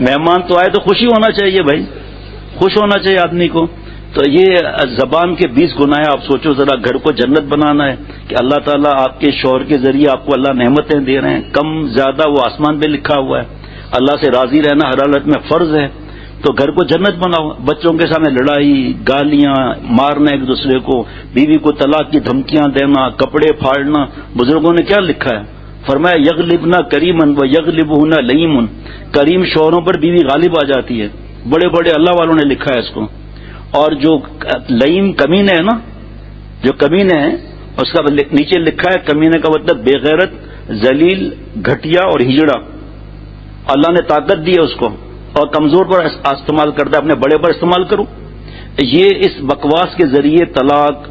مہمان تو آئے تو خوشی ہونا چاہیے بھائی، خوش ہونا چاہیے آدمی کو. تو یہ زبان کے 20 گناہ ہے. آپ سوچو ذرا گھر کو جنت بنانا ہے کہ اللہ تعالیٰ آپ کے شوہر کے ذریعے آپ کو اللہ نعمتیں دے رہے ہیں، کم زیادہ وہ آسمان پہ لکھا ہوا ہے. اللہ سے راضی رہنا ہر حالت میں فرض ہے. تو گھر کو جنت بناؤ. بچوں کے سامنے لڑائی، گالیاں، مارنا ایک دوسرے کو، بیوی کو طلاق کی دھمکیاں دینا، کپڑے پھاڑنا. بزرگوں نے کیا لکھا ہے؟ فرمایا یغلبنا کریمن و یغلبہن لئیمن. کریم شوہروں پر بیوی غالب آ جاتی ہے. بڑے بڑے اللہ والوں نے لکھا ہے اس کو. اور جو لئیم کمینے ہے نا، جو کمینے ہیں اس کا نیچے لکھا ہے کمینے کا مطلب بے غیرت، ذلیل، گھٹیا اور ہجڑا. اللہ نے طاقت دی ہے اس کو اور کمزور پر استعمال کرتا ہے، اپنے بڑے پر استعمال کروں. یہ اس بکواس کے ذریعے طلاق،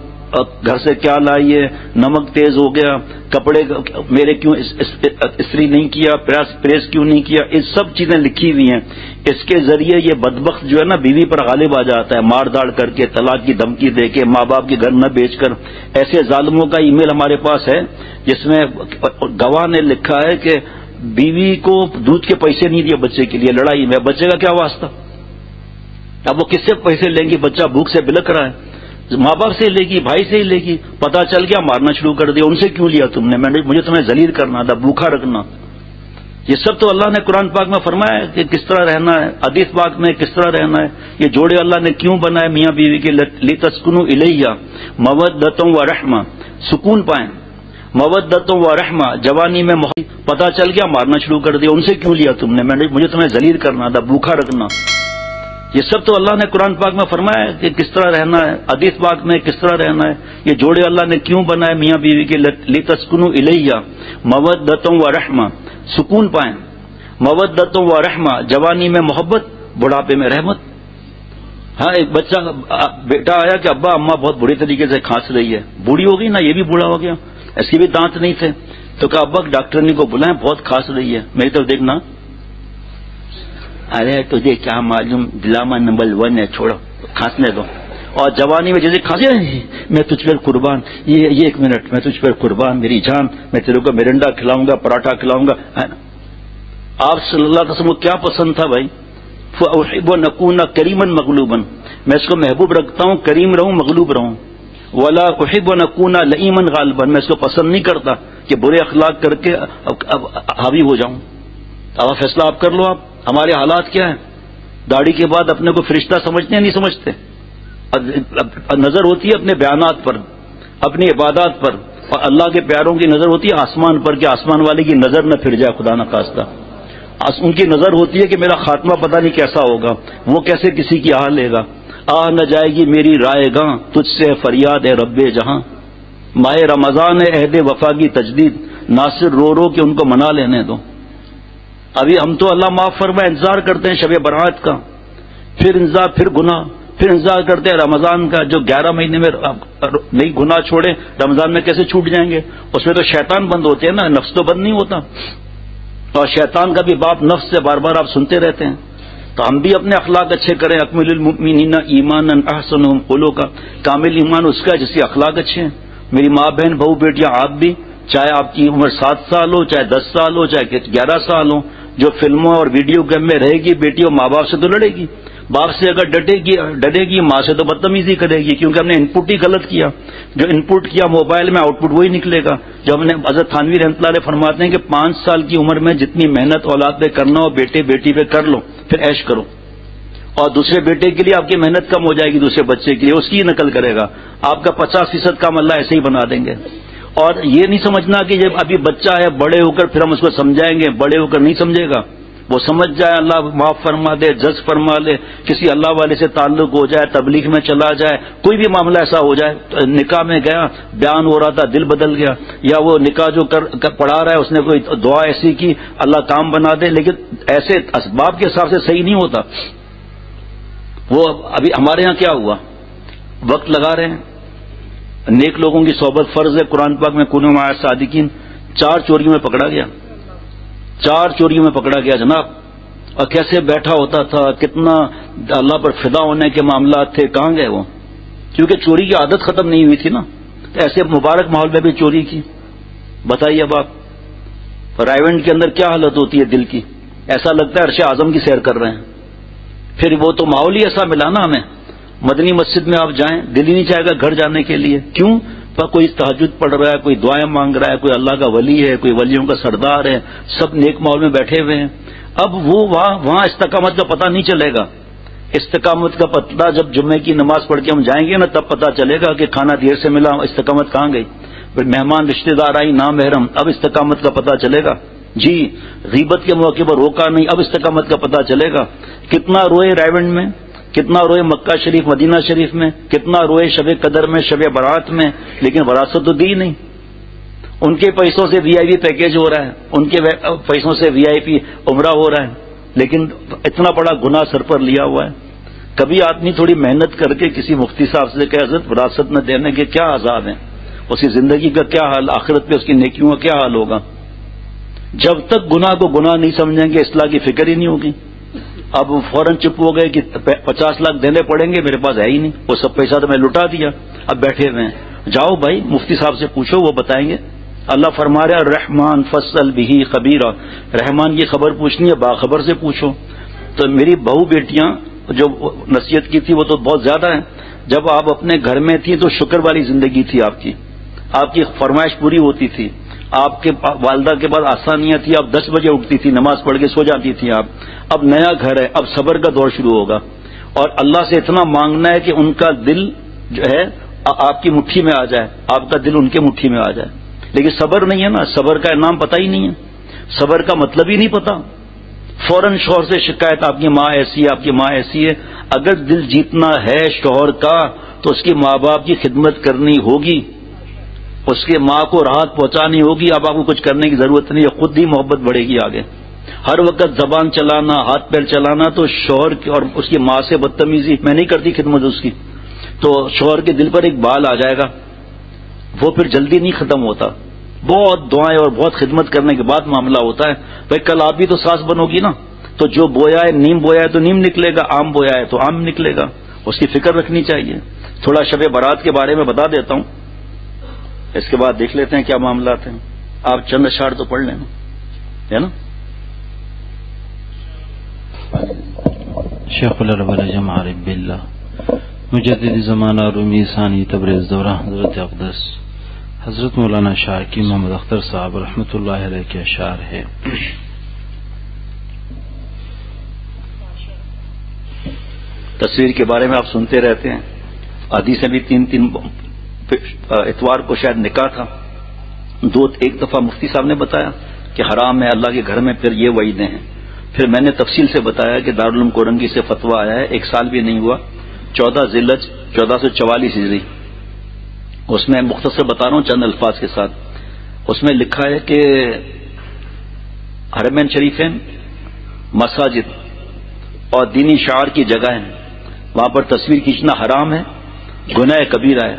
گھر سے کیا لائیے، نمک تیز ہو گیا، کپڑے میرے کیوں استری نہیں کیا، پریس کیوں نہیں کیا، یہ سب چیزیں لکھی ہوئی ہیں. اس کے ذریعے یہ بدبخت جو ہے نا بیوی پر غالب آ جاتا ہے، مار داڑ کر کے، طلاق کی دھمکی دے کے، ماں باپ کے گھر نہ بیچ کر. ایسے ظالموں کا ای میل ہمارے پاس ہے جس میں گواہ نے لکھا ہے کہ بیوی کو دودھ کے پیسے نہیں دیے بچے کے لیے لڑائی میں. بچے کا کیا واسطہ؟ اب وہ کس سے پیسے لیں گی؟ بچہ بھوک سے بلک رہا ہے، ماں باپ سے لے گی، بھائی سے ہی لے گی. پتہ چل گیا مارنا شروع کر دیا. ان سے کیوں لیا تم نے؟ مجھے تمہیں ذلیل کرنا تھا، بھوکا رکھنا. یہ سب تو اللہ نے قرآن پاک میں فرمایا ہے کہ کس طرح رہنا ہے، حدیث پاک میں کس طرح رہنا ہے. یہ جوڑے اللہ نے کیوں بنائے میاں بیوی کے؟ لتسکنوا الیہ مودۃ و رحمہ، سکون پائیں. مودۃ و رحمہ، جوانی میں پتہ چل گیا مارنا شروع کر دیا. ان سے کیوں لیا تم نے؟ مجھے تمہیں ذلیل کرنا تھا، بھوکا رکھنا. یہ سب تو اللہ نے قرآن پاک میں فرمایا ہے کہ کس طرح رہنا ہے، حدیث پاک میں کس طرح رہنا ہے. یہ جوڑے اللہ نے کیوں بنائے میاں بیوی کے؟ لتسکنوا الیہ مودۃ و رحمہ، سکون پائیں. مودۃ و رحمہ، جوانی میں محبت، بڑھاپے میں رحمت. ہاں ایک بچہ بیٹا آیا کہ ابا اماں بہت بری طریقے سے کھانس رہی ہے. بوڑھی ہو گئی نا، یہ بھی بوڑھا ہو گیا، اس کے بھی دانت نہیں تھے. تو کہا ابا ڈاکٹرنی کو بلائیں، بہت کھانس رہی ہے. میری طرف دیکھنا. ارے تجھے کیا معلوم، ڈلاما نمبر 1 ہے، چھوڑو کھانسنے دو. اور جوانی میں جیسے کھانسی، میں تجھ پر قربان، یہ 1 منٹ، میں تجھ پر قربان میری جان، میں تیرے کو مرنڈا کھلاؤں گا، پراٹھا کھلاؤں گا. آپ صلی اللہ علیہ وسلم کو کیا پسند تھا بھائی؟ فَأُحِبُّ أَنْ أَكُونَ كَرِيمًا مَغْلُوبًا، میں اس کو محبوب رکھتا ہوں، کریم رہوں، مغلوب رہوں. وَلَا أُحِبُّ أَنْ أَكُونَ لَئِيمًا غَالِبًا، میں اس کو پسند نہیں کرتا کہ برے اخلاق کر کے حاوی ہو جاؤں. اب فیصلہ آپ کر لو. آپ ہمارے حالات کیا ہیں؟ داڑھی کے بعد اپنے کو فرشتہ سمجھتے ہیں؟ نہیں سمجھتے. نظر ہوتی ہے اپنے بیانات پر، اپنی عبادات پر، اور اللہ کے پیاروں کی نظر ہوتی ہے آسمان پر کہ آسمان والے کی نظر نہ پھر جائے خدا نہ خواستہ. ان کی نظر ہوتی ہے کہ میرا خاتمہ پتہ نہیں کیسا ہوگا، وہ کیسے کسی کی آہ لے گا. آہ نہ جائے گی میری رائے گاں، تجھ سے فریاد ہے رب جہاں. ماہ رمضان ہے عہد وفا کی تجدید، ناصر رو رو کہ ان کو منا لینے دو. ابھی ہم تو اللہ معاف فرمائے انتظار کرتے ہیں شب برات کا، پھر انتظار، پھر گناہ، پھر انتظار کرتے ہیں رمضان کا جو 11 مہینے میں نہیں گناہ چھوڑے رمضان میں کیسے چھوٹ جائیں گے؟ اس میں تو شیطان بند ہوتے ہیں نا، نفس تو بند نہیں ہوتا. اور شیطان کا بھی باپ نفس سے بار بار آپ سنتے رہتے ہیں. تو ہم بھی اپنے اخلاق اچھے کریں. اکمل المؤمنین ایمانا احسنہم خلقا، کامل ایمان اس کا جس کے اخلاق اچھے ہیں. میری ماں بہن بہو بیٹیاں آپ بھی، چاہے آپ کی عمر 7 سال ہو، چاہے 10 سال ہو، چاہے 11 سال ہو، جو فلموں اور ویڈیو گیم میں رہے گی بیٹی اور ماں باپ سے تو لڑے گی. باپ سے اگر ڈرے گی، ماں سے تو بدتمیزی کرے گی، کیونکہ ہم نے ان پٹ ہی غلط کیا. جو ان پٹ کیا موبائل میں، آؤٹ پٹ وہی نکلے گا. جو ہم نے حضرت تھانوی رحمۃ اللہ علیہ فرماتے ہیں کہ 5 سال کی عمر میں جتنی محنت اولاد پہ کرنا ہو بیٹے بیٹی پہ کر لو، پھر عیش کرو. اور دوسرے بیٹے کے لیے آپ کی محنت کم ہو جائے گی، دوسرے بچے کے لیے اس کی نقل کرے گا. آپ کا 50% کام اللہ ایسے ہی بنا دیں گے. اور یہ نہیں سمجھنا کہ جب ابھی بچہ ہے بڑے ہو کر پھر ہم اس کو سمجھائیں گے، بڑے ہو کر نہیں سمجھے گا. وہ سمجھ جائے، اللہ معاف فرما دے، جز فرما لے، کسی اللہ والے سے تعلق ہو جائے، تبلیغ میں چلا جائے، کوئی بھی معاملہ ایسا ہو جائے. نکاح میں گیا، بیان ہو رہا تھا، دل بدل گیا، یا وہ نکاح جو پڑھا رہا ہے اس نے کوئی دعا ایسی کی اللہ کام بنا دے، لیکن ایسے اسباب کے حساب سے صحیح نہیں ہوتا. وہ ابھی ہمارے ہاں کیا ہوا، وقت لگا رہے ہیں. نیک لوگوں کی صحبت فرض ہے. قرآن پاک میں کونوا مع الصادقین 4 چوریوں میں پکڑا گیا، 4 چوریوں میں پکڑا گیا جناب. اور کیسے بیٹھا ہوتا تھا، کتنا اللہ پر فدا ہونے کے معاملات تھے، کہاں گئے وہ؟ کیونکہ چوری کی عادت ختم نہیں ہوئی تھی نا. تو ایسے مبارک ماحول میں بھی چوری کی. بتائیے اب آپ رائیونڈ کے اندر کیا حالت ہوتی ہے دل کی، ایسا لگتا ہے عرش اعظم کی سیر کر رہے ہیں. پھر وہ تو ماحول ہی ایسا ملا نا ہمیں. مدنی مسجد میں آپ جائیں، دل ہی نہیں چاہے گا گھر جانے کے لیے. کیوں؟ کوئی تہجد پڑھ رہا ہے، کوئی دعائیں مانگ رہا ہے، کوئی اللہ کا ولی ہے، کوئی ولیوں کا سردار ہے، سب نیک ماحول میں بیٹھے ہوئے ہیں. اب وہ وہاں استقامت کا پتہ نہیں چلے گا. استقامت کا پتہ جب جمعے کی نماز پڑھ کے ہم جائیں گے نا تب پتہ چلے گا کہ کھانا دیر سے ملا، استقامت کہاں گئی. پھر مہمان رشتہ دار آئی نامحرم، اب استقامت کا پتہ چلے گا. جی غیبت کے موقع پر روکا نہیں، اب استقامت کا پتہ چلے گا. کتنا روئے رائیونڈ میں، کتنا روئے مکہ شریف مدینہ شریف میں، کتنا روئے شب قدر میں، شب برات میں، لیکن وراثت تو دی نہیں. ان کے پیسوں سے VIP پیکیج ہو رہا ہے، ان کے پیسوں سے VIP عمرہ ہو رہا ہے. لیکن اتنا بڑا گناہ سر پر لیا ہوا ہے. کبھی آدمی تھوڑی محنت کر کے کسی مفتی صاحب سے کہ حضرت وراثت میں دینے کے کیا عذاب ہیں، اس کی زندگی کا کیا حال، آخرت پہ اس کی نیکیوں کا کیا حال ہوگا. جب تک گناہ کو گناہ نہیں سمجھیں گے اصلاح کی فکر ہی نہیں ہوگی. اب فوراً چپ ہو گئے کہ 50 لاکھ دینے پڑیں گے، میرے پاس ہے ہی نہیں، وہ سب پیسہ تو میں لٹا دیا، اب بیٹھے ہوئے ہیں. جاؤ بھائی مفتی صاحب سے پوچھو، وہ بتائیں گے. اللہ فرما رہا ہے الرحمن فصل بھی خبیرہ، رحمان کی خبر پوچھنی ہے باخبر سے پوچھو. تو میری بہو بیٹیاں جو نصیحت کی تھی وہ تو بہت زیادہ ہیں. جب آپ اپنے گھر میں تھی تو شکر والی زندگی تھی آپ کی فرمائش پوری ہوتی تھی، آپ کے والدہ کے بعد آسانیاں تھی، آپ 10 بجے اٹھتی تھی، نماز پڑھ کے سو جاتی تھی آپ. اب نیا گھر ہے، اب صبر کا دور شروع ہوگا، اور اللہ سے اتنا مانگنا ہے کہ ان کا دل جو ہے آپ کی مٹھی میں آ جائے، آپ کا دل ان کے مٹھی میں آ جائے. لیکن صبر نہیں ہے نا، صبر کا نام پتہ ہی نہیں ہے، صبر کا مطلب ہی نہیں پتا. فوراً شوہر سے شکایت، آپ کی ماں ایسی ہے، آپ کی ماں ایسی ہے. اگر دل جیتنا ہے شوہر کا تو اس کے ماں باپ کی خدمت کرنی ہوگی، اس کے ماں کو راحت پہنچانی ہوگی. اب آپ کو کچھ کرنے کی ضرورت نہیں ہے، خود ہی محبت بڑھے گی آگے. ہر وقت زبان چلانا، ہاتھ پیر چلانا تو شوہر کی اور اس کی ماں سے بدتمیزی، میں نہیں کرتی خدمت اس کی، تو شوہر کے دل پر ایک بال آ جائے گا، وہ پھر جلدی نہیں ختم ہوتا. بہت دعائیں اور بہت خدمت کرنے کے بعد معاملہ ہوتا ہے. بھائی کل آپ بھی تو ساس بنو گی نا، تو جو بویا ہے نیم بویا ہے تو نیم نکلے گا، آم بویا ہے تو آم نکلے گا. اس کی فکر رکھنی چاہیے. تھوڑا شب برات کے بارے میں بتا دیتا ہوں، اس کے بعد دیکھ لیتے ہیں کیا معاملات ہیں. آپ چند اشعار تو پڑھ لینا ہے نا. شیخ العرب جمع عارف باللہ مجدد زمانہ رومی ثانی تبریز دورہ حضرت اقدس حضرت مولانا شاکی محمد اختر صاحب رحمۃ اللہ علیہ کے اشعار ہے. تصویر کے بارے میں آپ سنتے رہتے ہیں، حدیثیں بھی 3 اتوار کو شاید نکاح تھا، ایک دفعہ مفتی صاحب نے بتایا کہ حرام ہے اللہ کے گھر میں، پھر یہ وعیدیں ہیں. پھر میں نے تفصیل سے بتایا کہ دارالعلوم کورنگی سے فتویٰ آیا ہے، 1 سال بھی نہیں ہوا، 14 ذی-الحج 1444 ہجری. اس میں مختصر بتا رہا ہوں چند الفاظ کے ساتھ. اس میں لکھا ہے کہ حرمین شریفین مساجد اور دینی شعار کی جگہ ہیں، وہاں پر تصویر کھینچنا حرام ہے، گناہ کبیرہ ہے.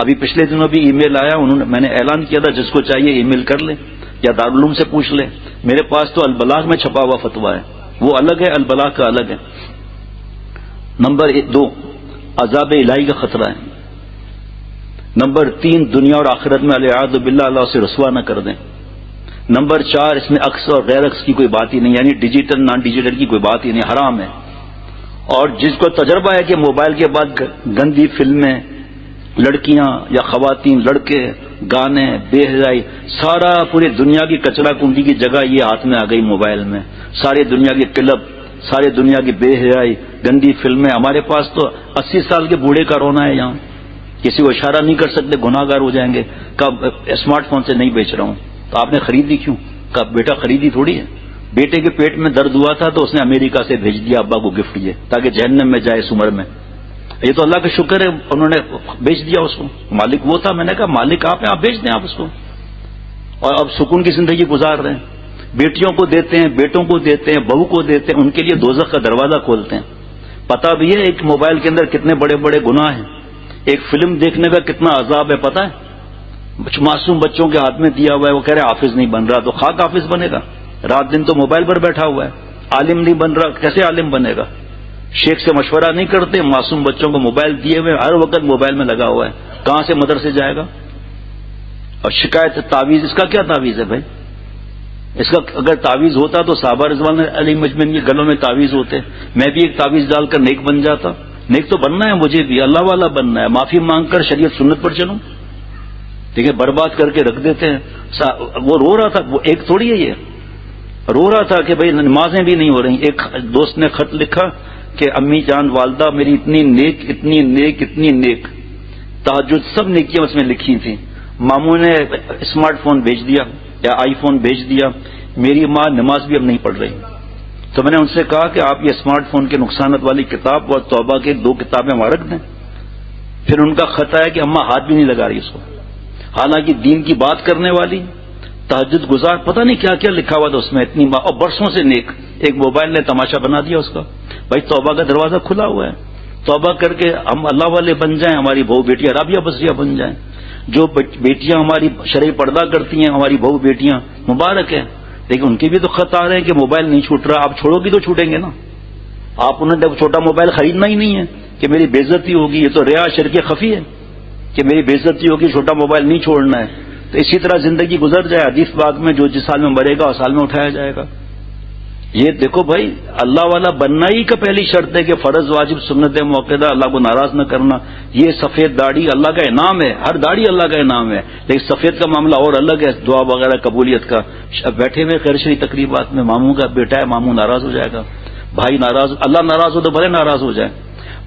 ابھی پچھلے دنوں بھی ای میل آیا، میں نے اعلان کیا تھا جس کو چاہیے ای میل کر لیں یا دارالعلوم سے پوچھ لیں. میرے پاس تو البلاغ میں چھپا ہوا فتویٰ ہے، وہ الگ ہے، البلاغ کا الگ ہے. نمبر 2 عذاب الہی کا خطرہ ہے. نمبر 3 دنیا اور آخرت میں الیاذ باللہ اللہ سے رسوا نہ کر دیں. نمبر 4 اس میں عکس اور غیر عکس کی کوئی بات ہی نہیں، یعنی ڈیجیٹل نان ڈیجیٹل کی کوئی بات ہی نہیں، حرام ہے. اور جس کو تجربہ ہے کہ موبائل کے بعد گندی فلمیں، لڑکیاں یا خواتین، لڑکے، گانے، بے حیائی، سارا پوری دنیا کی کچرا کنڈی کی جگہ یہ ہاتھ میں آ گئی موبائل میں. ساری دنیا کے کلب، ساری دنیا کی بے حیائی، گندی فلمیں. ہمارے پاس تو 80 سال کے بوڑھے کا رونا ہے یہاں، کسی کو اشارہ نہیں کر سکتے، گناہ گار ہو جائیں گے. کب اسمارٹ فون سے نہیں بیچ رہا ہوں، تو آپ نے خریدی کیوں؟ کب بیٹا خریدی تھوڑی ہے. بیٹے کے پیٹ میں درد ہوا تھا تو اس نے امریکہ سے بھیج دیا ابا کو گفٹ یہ، تاکہ جہنم میں جائے اس عمر میں. یہ تو اللہ کا شکر ہے انہوں نے بیچ دیا اس کو. مالک وہ تھا، میں نے کہا مالک آپ ہیں، آپ بیچ دیں آپ اس کو. اور اب سکون کی زندگی گزار رہے ہیں. بیٹیوں کو دیتے ہیں، بیٹوں کو دیتے ہیں، بہو کو دیتے ہیں، ان کے لیے دوزخ کا دروازہ کھولتے ہیں. پتہ بھی ہے ایک موبائل کے اندر کتنے بڑے بڑے گناہ ہیں، ایک فلم دیکھنے کا کتنا عذاب ہے پتہ ہے. معصوم بچوں کے ہاتھ میں دیا ہوا ہے، وہ کہہ رہے حافظ نہیں بن رہا، تو خاک حافظ بنے گا. رات دن تو موبائل پر بیٹھا ہوا ہے. عالم نہیں بن رہا، کیسے عالم بنے گا؟ شیخ سے مشورہ نہیں کرتے، معصوم بچوں کو موبائل دیے ہوئے، ہر وقت موبائل میں لگا ہوا ہے. کہاں سے مدرسے جائے گا؟ اور شکایت تعویذ، اس کا کیا تعویذ ہے بھائی؟ اس کا اگر تعویذ ہوتا تو صحابہ رضوان علی مجمعین کے گلوں میں تعویذ ہوتے، میں بھی ایک تعویذ ڈال کر نیک بن جاتا. نیک تو بننا ہے مجھے بھی، اللہ والا بننا ہے، معافی مانگ کر شریعت سنت پر چلوں. ٹھیک ہے، برباد کر کے رکھ دیتے ہیں. وہ رو رہا تھا، وہ ایک تھوڑی ہے، یہ رو رہا تھا کہ بھائی نمازیں بھی نہیں ہو رہی. ایک دوست نے خط لکھا کہ امی جان والدہ میری اتنی نیک اتنی نیک اتنی نیک، تہجد سب نیکیاں اس میں لکھی تھیں. ماموں نے اسمارٹ فون بھیج دیا یا آئی فون بھیج دیا، میری ماں نماز بھی اب نہیں پڑھ رہی. تو میں نے ان سے کہا کہ آپ یہ اسمارٹ فون کے نقصانات والی کتاب اور توبہ کے 2 کتابیں وہاں رکھ دیں. پھر ان کا خط آیا کہ اماں ہاتھ بھی نہیں لگا رہی اس کو، حالانکہ دین کی بات کرنے والی، تہجد گزار، پتہ نہیں کیا کیا لکھا ہوا تھا اس میں، اتنی اور برسوں سے نیک. ایک موبائل نے تماشا بنا دیا اس کا. بھائی توبہ کا دروازہ کھلا ہوا ہے, توبہ کر کے ہم اللہ والے بن جائیں, ہماری بہو بیٹیاں رابعہ بصریہ بن جائیں. جو بیٹیاں ہماری شرعی پردہ کرتی ہیں, ہماری بہو بیٹیاں, مبارک ہیں, لیکن ان کی بھی تو خط آ رہے ہیں کہ موبائل نہیں چھوٹ رہا. آپ چھوڑو گی تو چھوٹیں گے نا. آپ انہیں چھوٹا موبائل خریدنا ہی نہیں ہے کہ میری بے عزتی ہوگی. یہ تو ریا شرک خفی ہے کہ میری بے عزتی ہوگی, چھوٹا موبائل نہیں چھوڑنا ہے. تو اسی طرح زندگی گزر جائے. حدیث پاک میں جو جس سال میں مرے گا اس سال میں اٹھایا جائے گا. یہ دیکھو بھائی, اللہ والا بننا ہی کا پہلی شرط ہے کہ فرض واجب سنت موقعہ اللہ کو ناراض نہ کرنا. یہ سفید داڑھی اللہ کا انعام ہے, ہر داڑھی اللہ کا انعام ہے, لیکن سفید کا معاملہ اور الگ ہے, دعا وغیرہ قبولیت کا. بیٹھے ہوئے خیر شری تقریبات میں ماموں کا بیٹا ہے, ماموں ناراض ہو جائے گا, بھائی ناراض, اللہ ناراض ہو تو بھلے ناراض ہو جائے.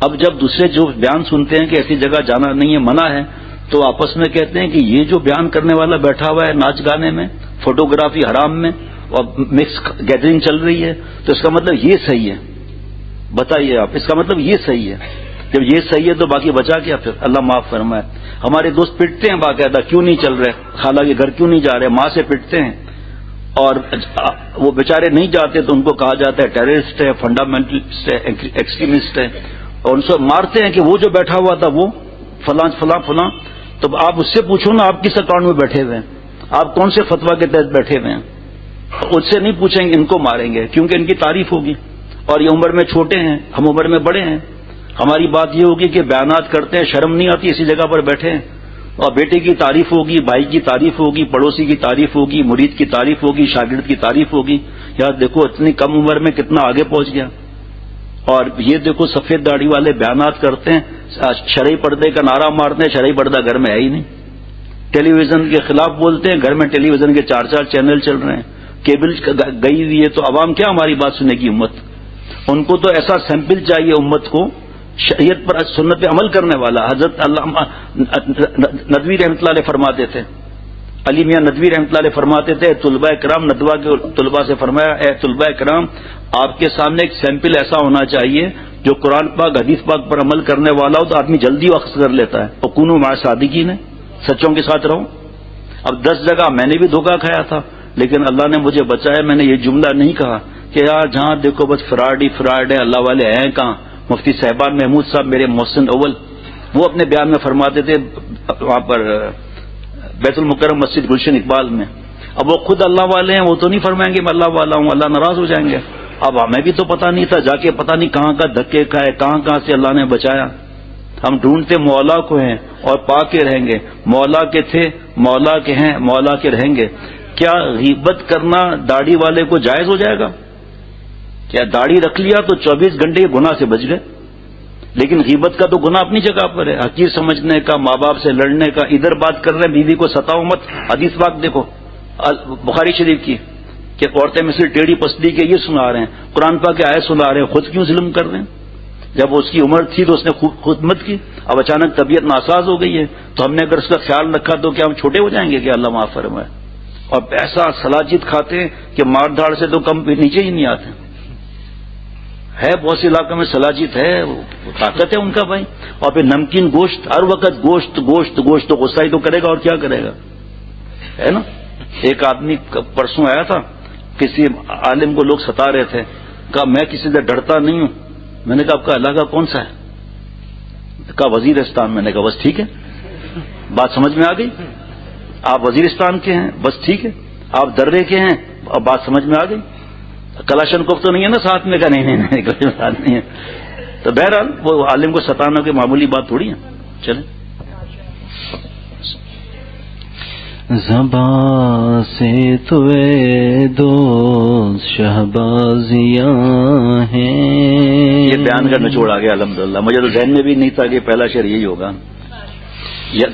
اب جب دوسرے جو بیان سنتے ہیں کہ ایسی جگہ جانا نہیں ہے, منع ہے, تو آپس میں کہتے ہیں کہ یہ جو بیان کرنے والا بیٹھا ہوا ہے ناچ گانے میں, فوٹوگرافی حرام میں, اور مکس گیدرنگ چل رہی ہے, تو اس کا مطلب یہ صحیح ہے. بتائیے آپ, اس کا مطلب یہ صحیح ہے. جب یہ صحیح ہے تو باقی بچا کیا پھر؟ اللہ معاف فرمائے. ہمارے دوست پٹتے ہیں باقاعدہ, کیوں نہیں چل رہے, خالہ کے گھر کیوں نہیں جا رہے, ماں سے پٹتے ہیں, اور وہ بیچارے نہیں جاتے تو ان کو کہا جاتا ہے ٹیررسٹ ہے, فنڈامنٹلسٹ ہے, ایکسٹریمسٹ ہے, اور ان سے مارتے ہیں کہ وہ جو بیٹھا ہوا تھا وہ فلاں فلاں فلاں. تو آپ اس سے پوچھو نا, آپ کس اکاؤنٹ میں بیٹھے ہوئے ہیں, آپ کون سے فتویٰ کے تحت بیٹھے ہوئے ہیں. اس سے نہیں پوچھیں گے, ان کو ماریں گے کیونکہ ان کی تعریف ہوگی. اور یہ عمر میں چھوٹے ہیں, ہم عمر میں بڑے ہیں. ہماری بات یہ ہوگی کہ بیانات کرتے ہیں, شرم نہیں آتی, اسی جگہ پر بیٹھے ہیں, اور بیٹے کی تعریف ہوگی, بھائی کی تعریف ہوگی, پڑوسی کی تعریف ہوگی, مرید کی تعریف ہوگی, شاگرد کی تعریف ہوگی. یار دیکھو اتنی کم عمر میں کتنا آگے پہنچ گیا. اور یہ دیکھو سفید داڑھی والے بیانات کرتے ہیں, شرعی پردے کا نعرہ مارتے ہیں, شرعی پردہ گھر میں ہے ہی نہیں. ٹیلی ویژن کے خلاف بولتے ہیں, گھر میں ٹیلی ویژن کے 4 چینل چل رہے ہیں, کیبل گئی ہوئی ہے, تو عوام کیا ہماری بات سنے گی. امت, ان کو تو ایسا سیمپل چاہیے امت کو شریعت پر سنت پہ عمل کرنے والا. حضرت علامہ ندوی رحمۃ اللہ علیہ فرماتے تھے, علی میاں ندوی رحمۃ اللہ علیہ فرماتے تھے, طلباء کرام, ندوہ کے طلباء سے فرمایا, اے طلباء کرام, آپ کے سامنے ایک سیمپل ایسا ہونا چاہیے جو قرآن پاک حدیث پاک پر عمل کرنے والا ہو تو آدمی جلدی وقت کر لیتا ہے. اور کونوا مع صادقین, سچوں کے ساتھ رہو. اب 10 جگہ میں نے بھی دھوکہ کھایا تھا, لیکن اللہ نے مجھے بچایا. میں نے یہ جملہ نہیں کہا کہ یار جہاں دیکھو بس فراڈ ہی فراڈ ہے, اللہ والے ہیں کہاں. مفتی صاحبان محمود صاحب میرے محسن اول, وہ اپنے بیان میں فرماتے تھے وہاں پر بیت المکرم مسجد گلشن اقبال میں. اب وہ خود اللہ والے ہیں, وہ تو نہیں فرمائیں گے میں اللہ والا ہوں, اللہ ناراض ہو جائیں گے. اب ہمیں بھی تو پتہ نہیں تھا, جا کے پتہ نہیں کہاں کا دھکے کھائے, کہاں سے اللہ نے بچایا. ہم ڈھونڈتے مولا کو ہیں اور پا کے رہیں گے. مولا کے تھے, مولا کے ہیں, مولا کے رہیں گے. کیا غیبت کرنا داڑھی والے کو جائز ہو جائے گا؟ کیا داڑھی رکھ لیا تو 24 گھنٹے گناہ سے بچ گئے؟ لیکن غیبت کا تو گناہ اپنی جگہ پر ہے, حقیر سمجھنے کا, ماں باپ سے لڑنے کا. ادھر بات کر رہے ہیں بیوی کو ستاؤ مت, حدیث پاک دیکھو بخاری شریف کی کہ عورتیں مثل ٹیڑھی پسلی کے, یہ سنا رہے ہیں. قرآن پاک کی آیت سنا رہے ہیں, خود کیوں ظلم کر رہے ہیں؟ جب اس کی عمر تھی تو اس نے خدمت کی, اب اچانک طبیعت ناساز ہو گئی ہے, تو ہم نے اگر اس کا خیال رکھا تو کیا ہم چھوٹے ہو جائیں گے کہ اللہ معاف فرمائے؟ اور ایسا سلاجت کھاتے ہیں کہ مار دھاڑ سے تو کم نیچے ہی نہیں آتے ہے. بہت سے علاقوں میں سلاجت ہے, طاقت ہے ان کا بھائی. اور پھر نمکین گوشت, ہر وقت گوشت گوشت گوشت, تو غصہ ہی تو کرے گا اور کیا کرے گا, ہے نا. ایک آدمی پرسوں آیا تھا, کسی عالم کو لوگ ستا رہے تھے, کہا میں کسی سے ڈرتا نہیں ہوں. میں نے کہا آپ کا علاقہ کون سا ہے؟ کہا وزیرستان. میں نے کہا بس ٹھیک ہے, بات سمجھ میں آ گئی. آپ وزیرستان کے ہیں, بس ٹھیک ہے. آپ درے کے ہیں, بات سمجھ میں آ گئی. کلاشن کوف تو نہیں ہے نا ساتھ میں؟ کہا نہیں ساتھ نہیں ہے. تو بہرحال وہ عالم کو ستانا کی معمولی بات تھوڑی ہے. چلیں, زباں سے تو دوست شہبازیاں ہیں. یہ بیان کا نچوڑ آ گیا الحمدللہ. مجھے تو ذہن میں بھی نہیں تھا کہ پہلا شعر یہی ہوگا.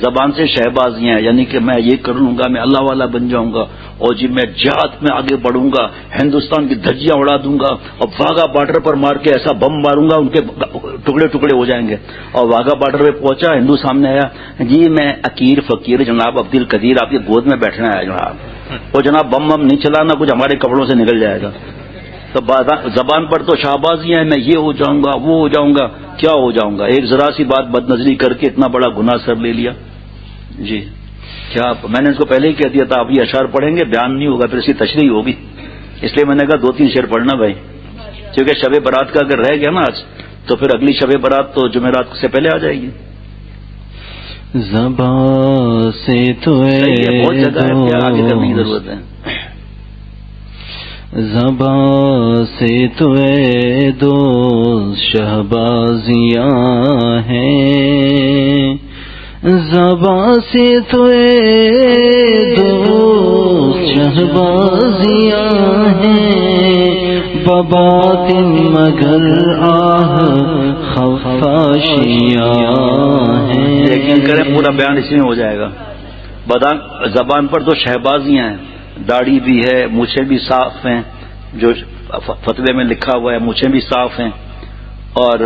زبان سے شہبازیاں, یعنی کہ میں یہ کر لوں گا, میں اللہ والا بن جاؤں گا, اور جی میں جہاد میں آگے بڑھوں گا, ہندوستان کی دھجیاں اڑا دوں گا, اور واگا بارڈر پر مار کے ایسا بم ماروں گا ان کے ٹکڑے ٹکڑے ہو جائیں گے. اور واگا بارڈر پہ پہنچا, ہندو سامنے آیا, جی میں عقیر فقیر جناب عبد القدیر آپ کی گود میں بیٹھنا ہے جناب, اور جناب بم بم نہیں چلانا, کچھ ہمارے کپڑوں سے نکل جائے گا. تو زبان پر تو شہبازیاں ہیں, میں یہ ہو جاؤں گا, وہ ہو جاؤں گا, کیا ہو جاؤں گا. ایک ذرا سی بات بد نظری کر کے اتنا بڑا گناہ سر لے لیا. جی کیا میں نے اس کو پہلے ہی کہہ دیا تھا, آپ یہ اشعار پڑھیں گے بیان نہیں ہوگا, پھر اس کی تشریح ہوگی. اس لیے میں نے کہا 2-3 شعر پڑھنا بھائی، کیونکہ شب برات کا اگر رہ گیا نا آج تو پھر اگلی شب برات تو جمعرات سے پہلے آ جائے گی. زبان سے تو بہت جگہ ہے، آگے کرنے کی ضرورت ہے. زبان سے تو اے دوست شہبازیاں ہیں، زبان سے تو اے دوست شہبازیاں ہیں، بباطن مگر آہ خفاشیاں ہیں. لیکن کریں پورا بیان اسی میں ہو جائے گا. زبان پر تو شہبازیاں ہیں، داڑھی بھی ہے، مونچھیں بھی صاف ہیں، جو فتوے میں لکھا ہوا ہے مونچھیں بھی صاف ہیں، اور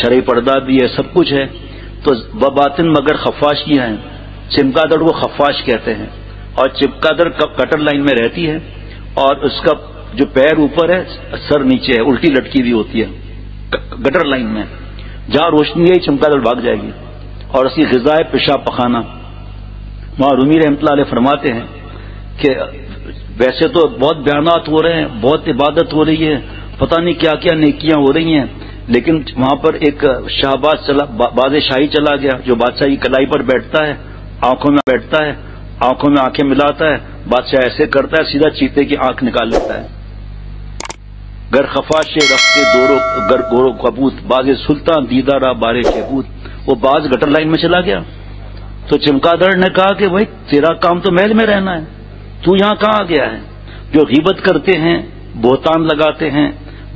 شرعی پردہ بھی ہے، سب کچھ ہے. تو بباطن مگر خفاشیاں ہیں. چمگادڑ کو خفاش کہتے ہیں، اور چمگادڑ کٹر لائن میں رہتی ہے، اور اس کا جو پیر اوپر ہے سر نیچے ہے، الٹی لٹکی بھی ہوتی ہے گٹر لائن میں. جہاں روشنی ہے چمگادڑ بھاگ جائے گی، اور اس کی غذا ہے پیشاب پخانا. وہاں رومی رحمۃ اللہ علیہ فرماتے ہیں کہ ویسے تو بہت بیانات ہو رہے ہیں، بہت عبادت ہو رہی ہے، پتہ نہیں کیا کیا نیکیاں ہو رہی ہیں، لیکن وہاں پر ایک شہباز باز شاہی چلا گیا جو بادشاہ کی کلائی پر بیٹھتا ہے، آنکھوں میں بیٹھتا ہے، آنکھوں میں آنکھیں ملاتا ہے، بادشاہ ایسے کرتا ہے سیدھا چیتے کی آنکھ نکال لیتا ہے. گر خفاش رفتے دورو گر گورو کبوت باز سلطان دیدارا بارے کبوت. وہ باز گٹر لائن میں چلا گیا. تو چمگادڑ نے کہا کہ بھائی تیرا کام تو محل میں رہنا ہے، تو یہاں کہاں آ گیا ہے؟ جو غیبت کرتے ہیں، بہتان لگاتے ہیں،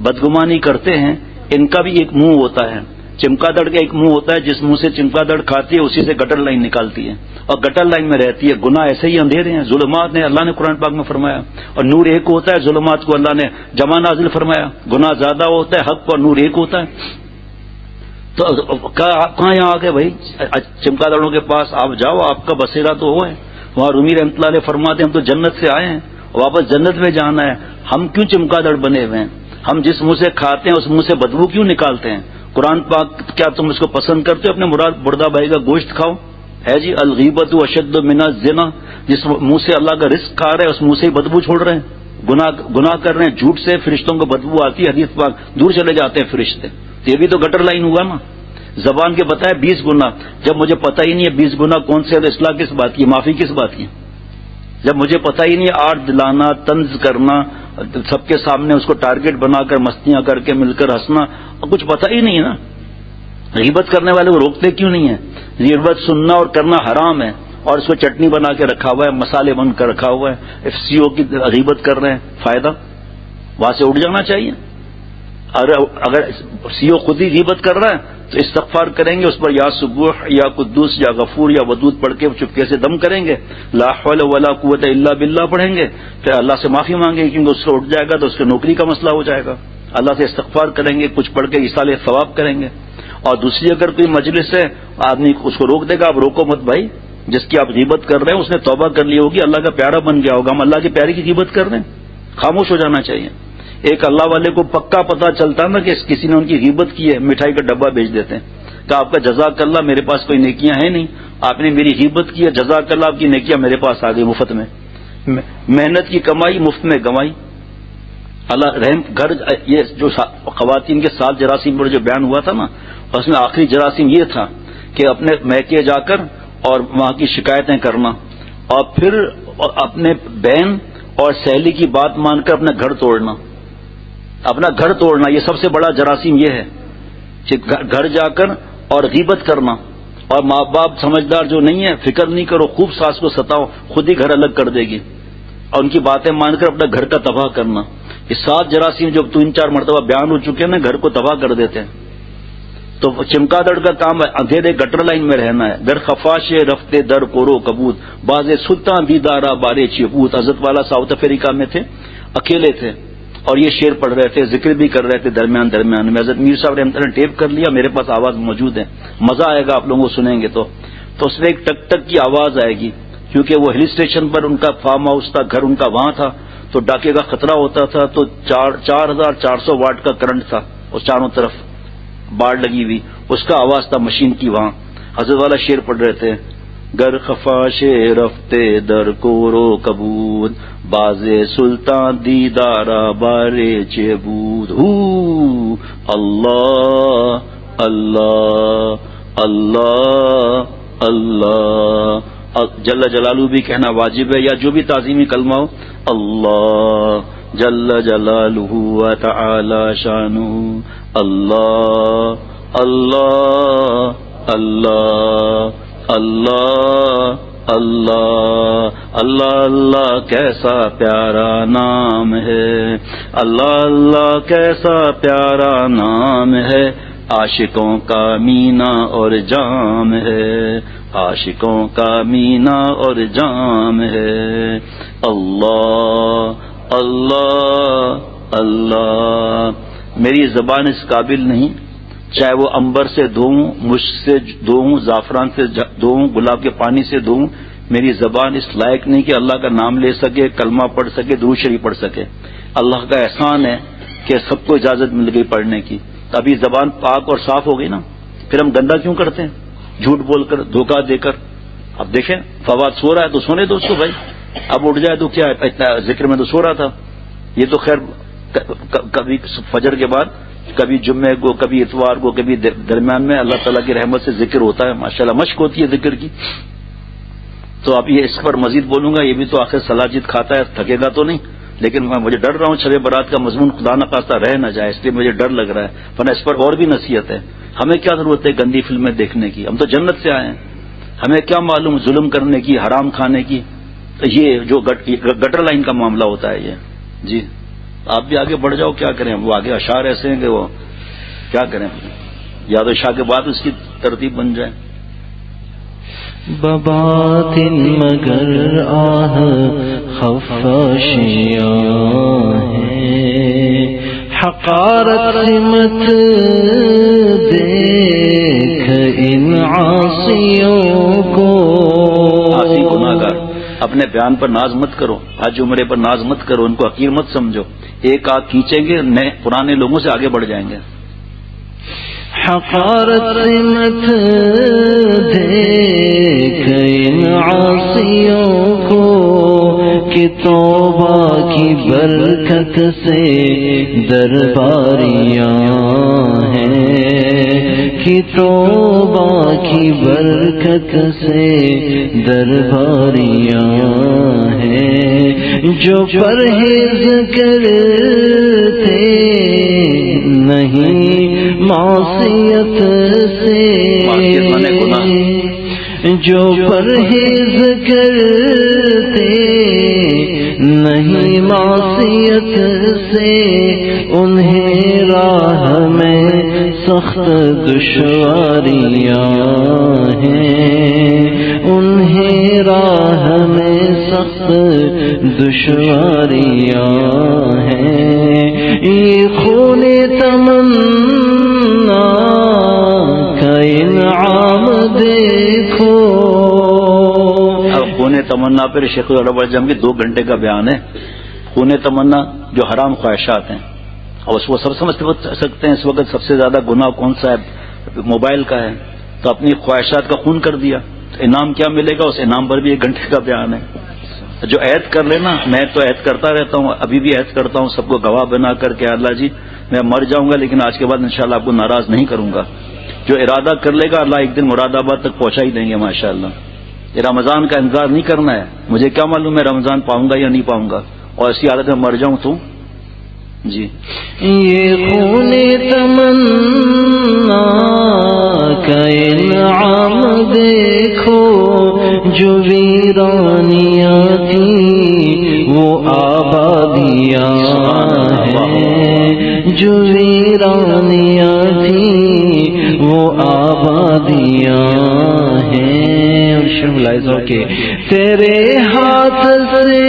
بدگمانی کرتے ہیں، ان کا بھی ایک منہ ہوتا ہے. چمگادڑ کا ایک منہ ہوتا ہے، جس منہ سے چمگادڑ کھاتی ہے اسی سے گٹر لائن نکالتی ہے، اور گٹر لائن میں رہتی ہے. گناہ ایسے ہی اندھیرے ہیں، ظلمات نے اللہ نے قرآن پاک میں فرمایا، اور نور ایک ہوتا ہے. ظلمات کو اللہ نے جمع نازل فرمایا. گناہ زیادہ ہوتا ہے، حق اور نور ایک ہوتا ہے. تو کہاں یہاں آ گئے بھائی؟ چمگادڑوں کے پاس آپ جاؤ، آپ کا بسیرا تو وہ ہے. وہاں رومی رحمۃ اللہ علیہ فرماتے ہیں ہم تو جنت سے آئے ہیں، واپس جنت میں جانا ہے، ہم کیوں چمگادڑ بنے ہوئے ہیں؟ ہم جس منہ سے کھاتے ہیں اس منہ سے بدبو کیوں نکالتے ہیں؟ قرآن پاک کیا تم اس کو پسند کرتے ہو؟ اپنے مراد مردہ بھائی کا گوشت کھاؤ ہے جی. الغیبت اشد من الزنا، جس منہ سے اللہ کا رزق کھا رہے ہیں اس منہ سے ہی بدبو چھوڑ رہے ہیں، گناہ کر رہے ہیں. جھوٹ سے فرشتوں کو بدبو آتی ہے، حدیث پاک دور چلے جاتے ہیں فرشتے. یہ بھی تو گٹر لائن ہوا نا. زبان کے بتائے 20 گناہ، جب مجھے پتہ ہی نہیں ہے 20 گناہ کون سے، اصلاح کس بات کی، معافی کس بات کی؟ جب مجھے پتہ ہی نہیں ہے آرٹ دلانا، طنز کرنا، سب کے سامنے اس کو ٹارگٹ بنا کر مستیاں کر کے مل کر ہنسنا، کچھ پتہ ہی نہیں ہے نا. غیبت کرنے والے کو روکتے کیوں نہیں ہیں؟ غیبت سننا اور کرنا حرام ہے، اور اس کو چٹنی بنا کے رکھا ہوا ہے، مسالے بن کر رکھا ہوا ہے. ایف سی او کی غیبت کر رہے ہیں، فائدہ وہاں سے اٹھ جانا چاہیے. اگر سی او خود ہی غیبت کر رہا ہے تو استغفار کریں گے، اس پر یا سبوح یا قدوس یا غفور یا ودود پڑھ کے چپکے سے دم کریں گے، لا حول ولا قوت الا باللہ پڑھیں گے، پھر اللہ سے معافی مانگیں گے، کیونکہ اس سے اٹھ جائے گا تو اس کی نوکری کا مسئلہ ہو جائے گا. اللہ سے استغفار کریں گے، کچھ پڑھ کے ایصال ثواب کریں گے. اور دوسری اگر کوئی مجلس ہے آدمی اس کو روک دے گا، آپ روکو مت بھائی، جس کی آپ غیبت کر رہے ہیں اس نے توبہ کر لی ہوگی، اللہ کا پیارا بن گیا ہوگا، ہم اللہ کے پیارے کی غیبت کر رہے ہیں، خاموش ہو جانا چاہیے. ایک اللہ والے کو پکا پتہ چلتا نا کہ کسی نے ان کی غیبت کی ہے، مٹھائی کا ڈبہ بھیج دیتے ہیں کہ آپ کا جزاک اللہ، میرے پاس کوئی نیکیاں ہیں نہیں، آپ نے میری غیبت کی ہے، جزاک اللہ، آپ کی نیکیاں میرے پاس آ گئی مفت میں. محنت کی کمائی مفت میں گنوائی. اللہ رحم. گھر یہ جو خواتین کے 7 جراثیم پر جو بیان ہوا تھا نا، اس میں آخری جراثیم یہ تھا کہ اپنے میکے جا کر اور وہاں کی شکایتیں کرنا، اور پھر اپنے بہن اور سہیلی کی بات مان کر اپنا گھر توڑنا. اپنا گھر توڑنا یہ سب سے بڑا جراثیم یہ ہے کہ گھر جا کر اور غیبت کرنا. اور ماں باپ سمجھدار جو نہیں ہے، فکر نہیں کرو، خوب ساس کو ستاؤ، خود ہی گھر الگ کر دے گی، اور ان کی باتیں مان کر اپنا گھر کا تباہ کرنا. یہ 7 جراثیم جو 3-4 مرتبہ بیان ہو چکے ہیں نا، گھر کو تباہ کر دیتے ہیں. تو چمگادڑ کا کام ہے اندھیرے گٹر لائن میں رہنا ہے. در خفاش رفتے در کورو کبوت باز سلطان دیدارا بارے چیبوت. حضرت والا ساؤتھ افریقہ میں تھے، اکیلے تھے، اور یہ شعر پڑھ رہے تھے، ذکر بھی کر رہے تھے درمیان میں. حضرت میر صاحب رحمۃ اللہ نے ٹیپ کر لیا، میرے پاس آواز موجود ہے، مزہ آئے گا آپ لوگوں کو سنیں گے. تو اس میں ایک ٹک ٹک کی آواز آئے گی، کیونکہ وہ ہل اسٹیشن پر ان کا فارم ہاؤس تھا، گھر ان کا وہاں تھا، تو ڈاکے کا خطرہ ہوتا تھا. تو 4400 واٹ کا کرنٹ تھا، اس چاروں طرف باڑ لگی ہوئی، اس کا آواز تھا مشین کی. وہاں حضرت والا شعر پڑھ رہے تھے، گر خفاش رفتے در کو رو کبود باز سلطان دیدارا بارے چبود اللہ اللہ اللہ اللہ جل جلالہ بھی کہنا واجب ہے، یا جو بھی تعظیمی کلمہ ہو، اللہ جل جلالہ و تعالی شانہ، اللہ اللہ اللہ اللہ اللہ اللہ اللہ کیسا پیارا نام ہے، اللہ اللہ کیسا پیارا نام ہے، عاشقوں کا مینا اور جام ہے، عاشقوں کا مینا اور جام ہے، اللہ اللہ اللہ۔ میری زبان اس قابل نہیں، چاہے وہ عنبر سے دھوؤں، مشک سے دھوؤں، زعفران سے دھوؤں، گلاب کے پانی سے دھوؤں، میری زبان اس لائق نہیں کہ اللہ کا نام لے سکے، کلمہ پڑھ سکے، درود شریف پڑھ سکے۔ اللہ کا احسان ہے کہ سب کو اجازت مل گئی پڑھنے کی، ابھی زبان پاک اور صاف ہو گئی نا، پھر ہم گندا کیوں کرتے ہیں؟ جھوٹ بول کر، دھوکہ دے کر۔ اب دیکھیں فواد سو رہا ہے تو سونے دو اس کو بھائی، اب اٹھ جائے تو کیا ہے، اتنا ذکر میں تو سو رہا تھا۔ یہ تو خیر کبھی فجر کے بعد، کبھی جمعے کو، کبھی اتوار کو، کبھی درمیان میں اللہ تعالیٰ کی رحمت سے ذکر ہوتا ہے، ماشاءاللہ مشق ہوتی ہے ذکر کی۔ تو اب یہ اس پر مزید بولوں گا، یہ بھی تو آخر سلاجد کھاتا ہے، تھکے گا تو نہیں، لیکن میں مجھے ڈر رہا ہوں شب برات کا مضمون خدا نخواستہ رہ نہ جائے، اس لیے مجھے ڈر لگ رہا ہے، ورنہ اس پر اور بھی نصیحت ہے۔ ہمیں کیا ضرورت ہے گندی فلمیں دیکھنے کی؟ ہم تو جنت سے آئے ہیں، ہمیں کیا معلوم ظلم کرنے کی، حرام کھانے کی؟ تو یہ جو گٹر لائن کا معاملہ ہوتا ہے یہ۔ جی آپ بھی آگے بڑھ جاؤ، کیا کریں، وہ آگے اشعار ایسے ہیں کہ وہ کیا کریں، یا تو شاہ کے بعد اس کی ترتیب بن جائے۔ بباطن مگر آہ خفاشیاں ہیں، حقارت مت دیکھ ان عاصیوں کو۔ عاصی گناہگار، اپنے بیان پر ناز مت کرو، حج عمرے پر ناز مت کرو، ان کو حقیر مت سمجھو، ایک آنکھ کھینچیں گے نئے پرانے لوگوں سے آگے بڑھ جائیں گے۔ حقارت مت دیکھ ان عاصیوں کو کہ توبہ کی برکت سے درباریاں ہیں، کہ توبہ کی برکت سے درباریاں ہیں، جو پرہیز کرتے نہیں معصیت سے، جو پرہیز کرتے نہیں معصیت سے، انہیں راہ میں سخت دشواریاں ہیں، انہیں راہ میں سخت دشواریاں ہیں۔ یہ خون تمنا کا انعام دیکھو۔ اب خون تمنا پر شیخ العرب کے 2 گھنٹے کا بیان ہے۔ خون تمنا جو حرام خواہشات ہیں، اور وہ سب سمجھ سکتے ہیں اس وقت سب سے زیادہ گناہ کون سا ہے، موبائل کا ہے، تو اپنی خواہشات کا خون کر دیا، تو انعام کیا ملے گا؟ اس انعام پر بھی 1 گھنٹے کا بیان ہے۔ جو عہد کر لینا، میں تو عہد کرتا رہتا ہوں، ابھی بھی عہد کرتا ہوں سب کو گواہ بنا کر کے، اللہ جی میں مر جاؤں گا لیکن آج کے بعد انشاءاللہ آپ کو ناراض نہیں کروں گا۔ جو ارادہ کر لے گا اللہ ایک دن مراد آباد تک پہنچا ہی دیں گے ماشاءاللہ۔ یہ رمضان کا انتظار نہیں کرنا ہے، مجھے کیا معلوم میں رمضان پاؤں گا یا نہیں پاؤں گا، اور ایسی حالت میں مر جاؤں تو جی۔ یہ خون تمنا کا انعام دیکھو، جو ویرانیاں تھیں وہ آبادیاں ہیں، جو ویرانیاں تھیں وہ آبادیاں ہیں۔ اور شملائز ہو کے تیرے ہاتھ سے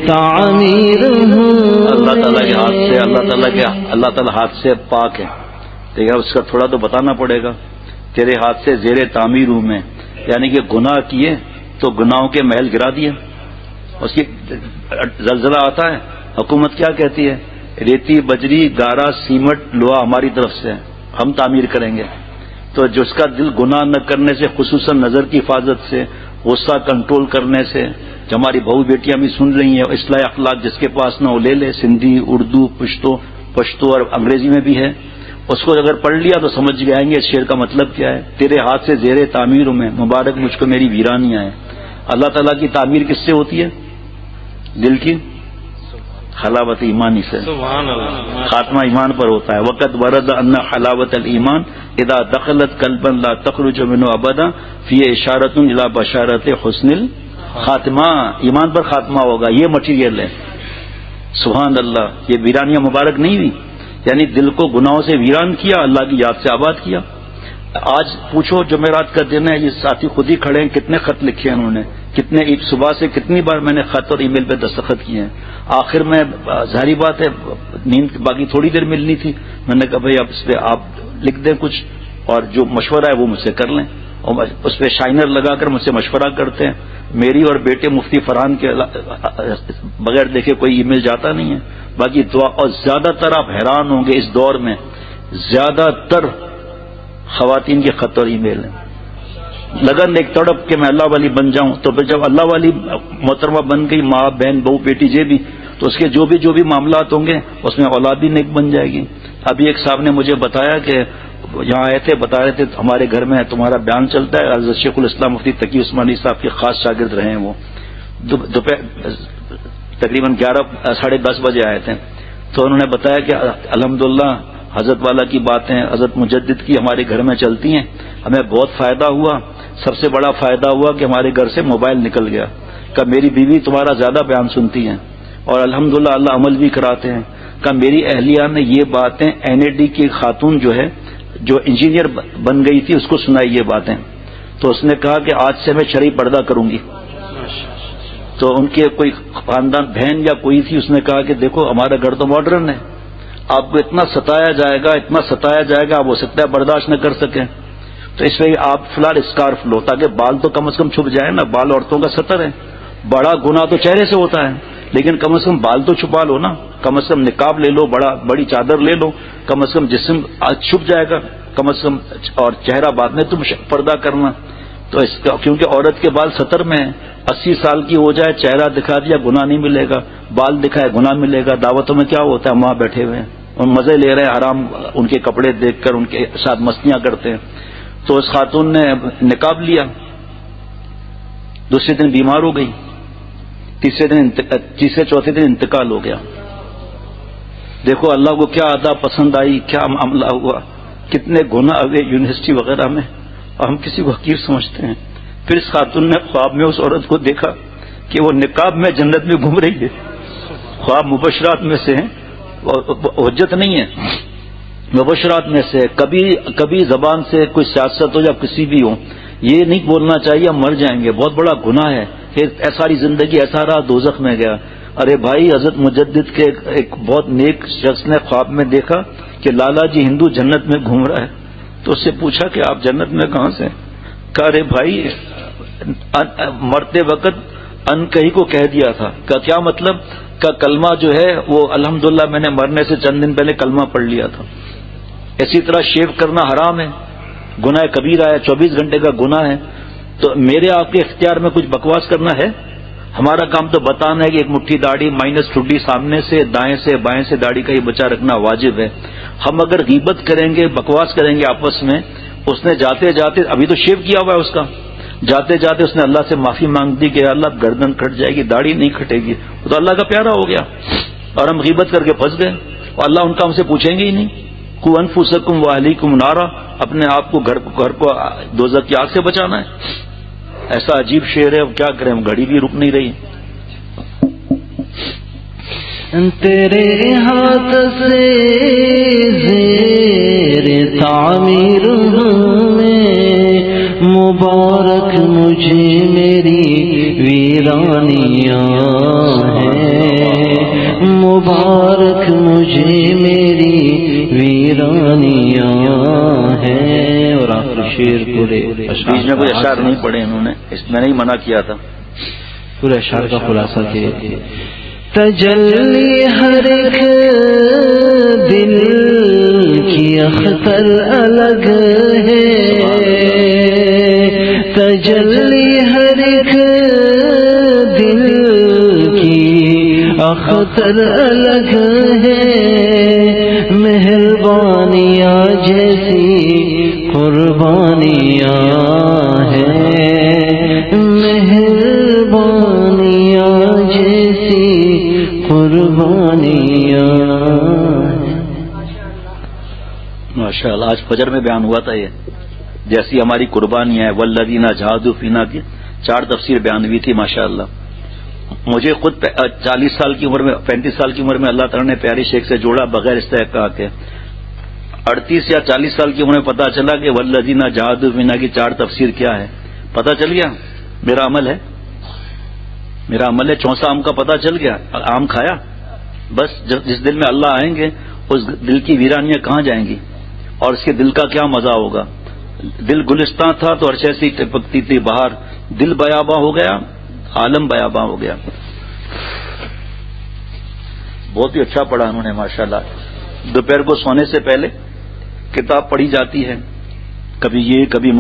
تعمیر اللہ تعالیٰ کے ہاتھ سے، اللہ تعالیٰ ہاتھ سے پاک ہے، لیکن اس کا تھوڑا تو بتانا پڑے گا۔ تیرے ہاتھ سے زیر تعمیر ہوں میں، یعنی کہ گناہ کیے تو گناہوں کے محل گرا دیے۔ اس کی زلزلہ آتا ہے، حکومت کیا کہتی ہے؟ ریتی، بجری، گارا، سیمٹ، لوہا ہماری طرف سے ہم تعمیر کریں گے۔ تو جس کا دل گناہ نہ کرنے سے، خصوصاً نظر کی حفاظت سے، غصہ کنٹرول کرنے سے، جو ہماری بہو بیٹیاں بھی سن رہی ہیں، اصلاح اخلاق جس کے پاس نہ وہ لے لے، سندھی، اردو، پشتو اور انگریزی میں بھی ہے، اس کو اگر پڑھ لیا تو سمجھ جائیں گے اس شعر کا مطلب کیا ہے. تیرے ہاتھ سے زیر تعمیر میں مبارک مجھ کو میری ویرانیاں ہیں. اللہ تعالیٰ کی تعمیر کس سے ہوتی ہے؟ دل کی حلاوت ایمانی سے. سبحان اللہ. خاتمہ ایمان پر ہوتا ہے. وقت ورد ان حلاوت الایمان اذا دخلت قلبا لا تخرج منه ابدا فی اشارۃ الی بشارت حسن الخاتمہ. ایمان پر خاتمہ ہوگا، یہ مٹیریل ہے. سبحان اللہ. یہ ویرانیاں مبارک نہیں ہوئی، یعنی دل کو گناہوں سے ویران کیا، اللہ کی یاد سے آباد کیا. آج پوچھو جمعرات کا دن ہے، یہ ساتھی خود ہی کھڑے ہیں، کتنے خط لکھے ہیں انہوں نے، کتنے صبح سے کتنی بار میں نے خط اور ای میل پہ دستخط کیے ہیں. آخر میں ظاہری بات ہے نیند باقی تھوڑی دیر ملنی تھی، میں نے کہا بھائی اب اس پہ آپ لکھ دیں کچھ، اور جو مشورہ ہے وہ مجھ سے کر لیں. اور اس پہ شائنر لگا کر مجھ سے مشورہ کرتے ہیں. میری اور بیٹے مفتی فرحان کے بغیر دیکھے کوئی ای میل جاتا نہیں ہے. باقی دعا. اور زیادہ تر آپ حیران ہوں گے اس دور میں زیادہ تر خواتین کے خط اور ای میل ہیں. لگن ایک تڑپ کہ میں اللہ والی بن جاؤں، تو پھر جب اللہ والی محترمہ بن گئی، ماں بہن بہو بیٹی جے بھی، تو اس کے جو بھی معاملات ہوں گے اس میں اولاد بھی نیک بن جائے گی. ابھی ایک صاحب نے مجھے بتایا کہ یہاں آئے تھے، بتا رہے تھے ہمارے گھر میں تمہارا بیان چلتا ہے. حضرت شیخ الاسلام مفتی تقی عثمانی صاحب کے خاص شاگرد رہے ہیں. وہ دوپہر تقریباً 10:30 بجے آئے تھے، تو انہوں نے بتایا کہ الحمدللہ حضرت والا کی باتیں، حضرت مجدد کی ہمارے گھر میں چلتی ہیں، ہمیں بہت فائدہ ہوا. سب سے بڑا فائدہ ہوا کہ ہمارے گھر سے موبائل نکل گیا. کہ میری بیوی تمہارا زیادہ بیان سنتی ہیں اور الحمدللہ اللہ عمل بھی کراتے ہیں. کہ میری اہلیہ نے یہ باتیں NAD کی خاتون جو انجینئر بن گئی تھی اس کو سنائی یہ باتیں، تو اس نے کہا کہ آج سے میں شرعی پردہ کروں گی. تو ان کے کوئی خاندان بہن یا کوئی تھی، اس نے کہا کہ دیکھو ہمارا گھر تو ماڈرن ہے، آپ کو اتنا ستایا جائے گا آپ ہو سکتا ہے برداشت نہ کر سکیں، تو اس میں آپ فی الحال اسکارف لو تاکہ بال تو کم از کم چھپ جائے نا. بال عورتوں کا ستر ہے. بڑا گناہ تو چہرے سے ہوتا ہے، لیکن کم از کم بال تو چھپا لو نا. کم از کم نقاب لے لو، بڑی چادر لے لو، کم از کم جسم چھپ جائے گا کم از کم، اور چہرہ بعد میں تم پردہ کرنا. تو اس کا کیونکہ عورت کے بال 70 میں ہیں، 80 سال کی ہو جائے چہرہ دکھا دیا گناہ نہیں ملے گا، بال دکھائے گناہ ملے گا. دعوتوں میں کیا ہوتا ہے وہاں بیٹھے ہوئے ہیں اور مزے لے رہے ہیں، حرام ان کے کپڑے دیکھ کر ان کے ساتھ مستیاں کرتے ہیں. تو اس خاتون نے نقاب لیا، دوسرے دن بیمار ہو گئی، تیسرے چوتھے دن انتقال ہو گیا. دیکھو اللہ کو کیا ادا پسند آئی، کیا معاملہ ہوا. کتنے گناہ ہوئے یونیورسٹی وغیرہ میں اور ہم کسی کو حقیر سمجھتے ہیں. پھر اس خاتون نے خواب میں اس عورت کو دیکھا کہ وہ نقاب میں جنت میں گھوم رہی ہے. خواب مبشرات میں سے ہیں، حجت نہیں ہے، مبشرات میں سے. کبھی زبان سے کوئی سیاست ہو یا کسی بھی ہو، یہ نہیں بولنا چاہیے ہم مر جائیں گے، بہت بڑا گناہ ہے. ساری زندگی ایسا رہا دوزخ میں گیا. ارے بھائی حضرت مجدد کے ایک بہت نیک شخص نے خواب میں دیکھا کہ لالا جی ہندو جنت میں گھوم رہا ہے. تو اس سے پوچھا کہ آپ جنت میں کہاں سے؟ کہا ارے بھائی مرتے وقت ان کہیں کو کہہ دیا تھا. کا کیا مطلب؟ کا کلمہ جو ہے وہ الحمدللہ میں نے مرنے سے چند دن پہلے کلمہ پڑھ لیا تھا. اسی طرح شیو کرنا حرام ہے، گناہ کبیرہ ہے، 24 گھنٹے کا گناہ ہے. تو میرے آپ کے اختیار میں کچھ بکواس کرنا ہے؟ ہمارا کام تو بتانا ہے کہ ایک مٹھی داڑھی مائنس ٹھڈی سامنے سے، دائیں سے بائیں سے داڑھی کا یہ بچا رکھنا واجب ہے. ہم اگر غیبت کریں گے، بکواس کریں گے آپس میں، اس نے جاتے جاتے ابھی تو شیو کیا ہوا ہے اس کا، جاتے جاتے اس نے اللہ سے معافی مانگ دی کہ اللہ گردن کھٹ جائے گی، داڑھی نہیں کھٹے گی. وہ تو اللہ کا پیارا ہو گیا اور ہم غیبت کر کے پھنس گئے. اور اللہ ان کا ہم سے پوچھیں گے ہی نہیں. قوا انفسکم واہلیکم نارا، اپنے آپ کو گھر کو دوزخ کی آگ سے بچانا ہے. ایسا عجیب شعر ہے، کیا کریں، ہم گھڑی بھی رک نہیں رہی. تیرے ہاتھ سے زیر تعمیر میں مبارک مجھے میری ویرانیاں ہیں، مبارک مجھے میری ویرانیاں ہیں. اور آخر شعر پورے بیچ میں کوئی اشعار نہیں پڑھے انہوں نے، اس میں نہیں منع کیا تھا. پورے اشعار کا خلاصہ کہ تجلی ہر ایک دل کی اختر الگ ہے، تجلی ہر ایک دل کی اختر الگ ہے، مہربانیاں جیسی قربانیاں ہیں، مہربانیاں جیسی قربانیاں۔ ماشاء اللہ، آج فجر میں بیان ہوا تھا یہ، جیسی ہماری قربانیاں ہیں، والذین جاہدوا فینا کی 4 تفسیر بیان ہوئی تھی ماشاء اللہ۔ مجھے خود 40 سال کی عمر میں 35 سال کی عمر میں اللہ تعالیٰ نے پیاری شیخ سے جوڑا بغیر استحقاق کے، 38 یا 40 سال کی عمر میں پتا چلا کہ والذین جاہدوا فینا کی 4 تفسیر کیا ہے، پتا چل گیا۔ میرا عمل ہے چونسا آم کا پتا چل گیا، آم کھایا، بس جس دل میں اللہ آئیں گے اس دل کی ویرانیاں کہاں جائیں گی، اور اس کے دل کا کیا مزہ ہوگا۔ دل گلستان تھا تو ہر شے سے ٹپکتی تھی باہر، دل بیاباں ہو گیا، عالم بیاباں ہو گیا۔ بہت ہی اچھا پڑھا انہوں نے ماشاءاللہ۔ دوپہر کو سونے سے پہلے کتاب پڑھی جاتی ہے، کبھی یہ کبھی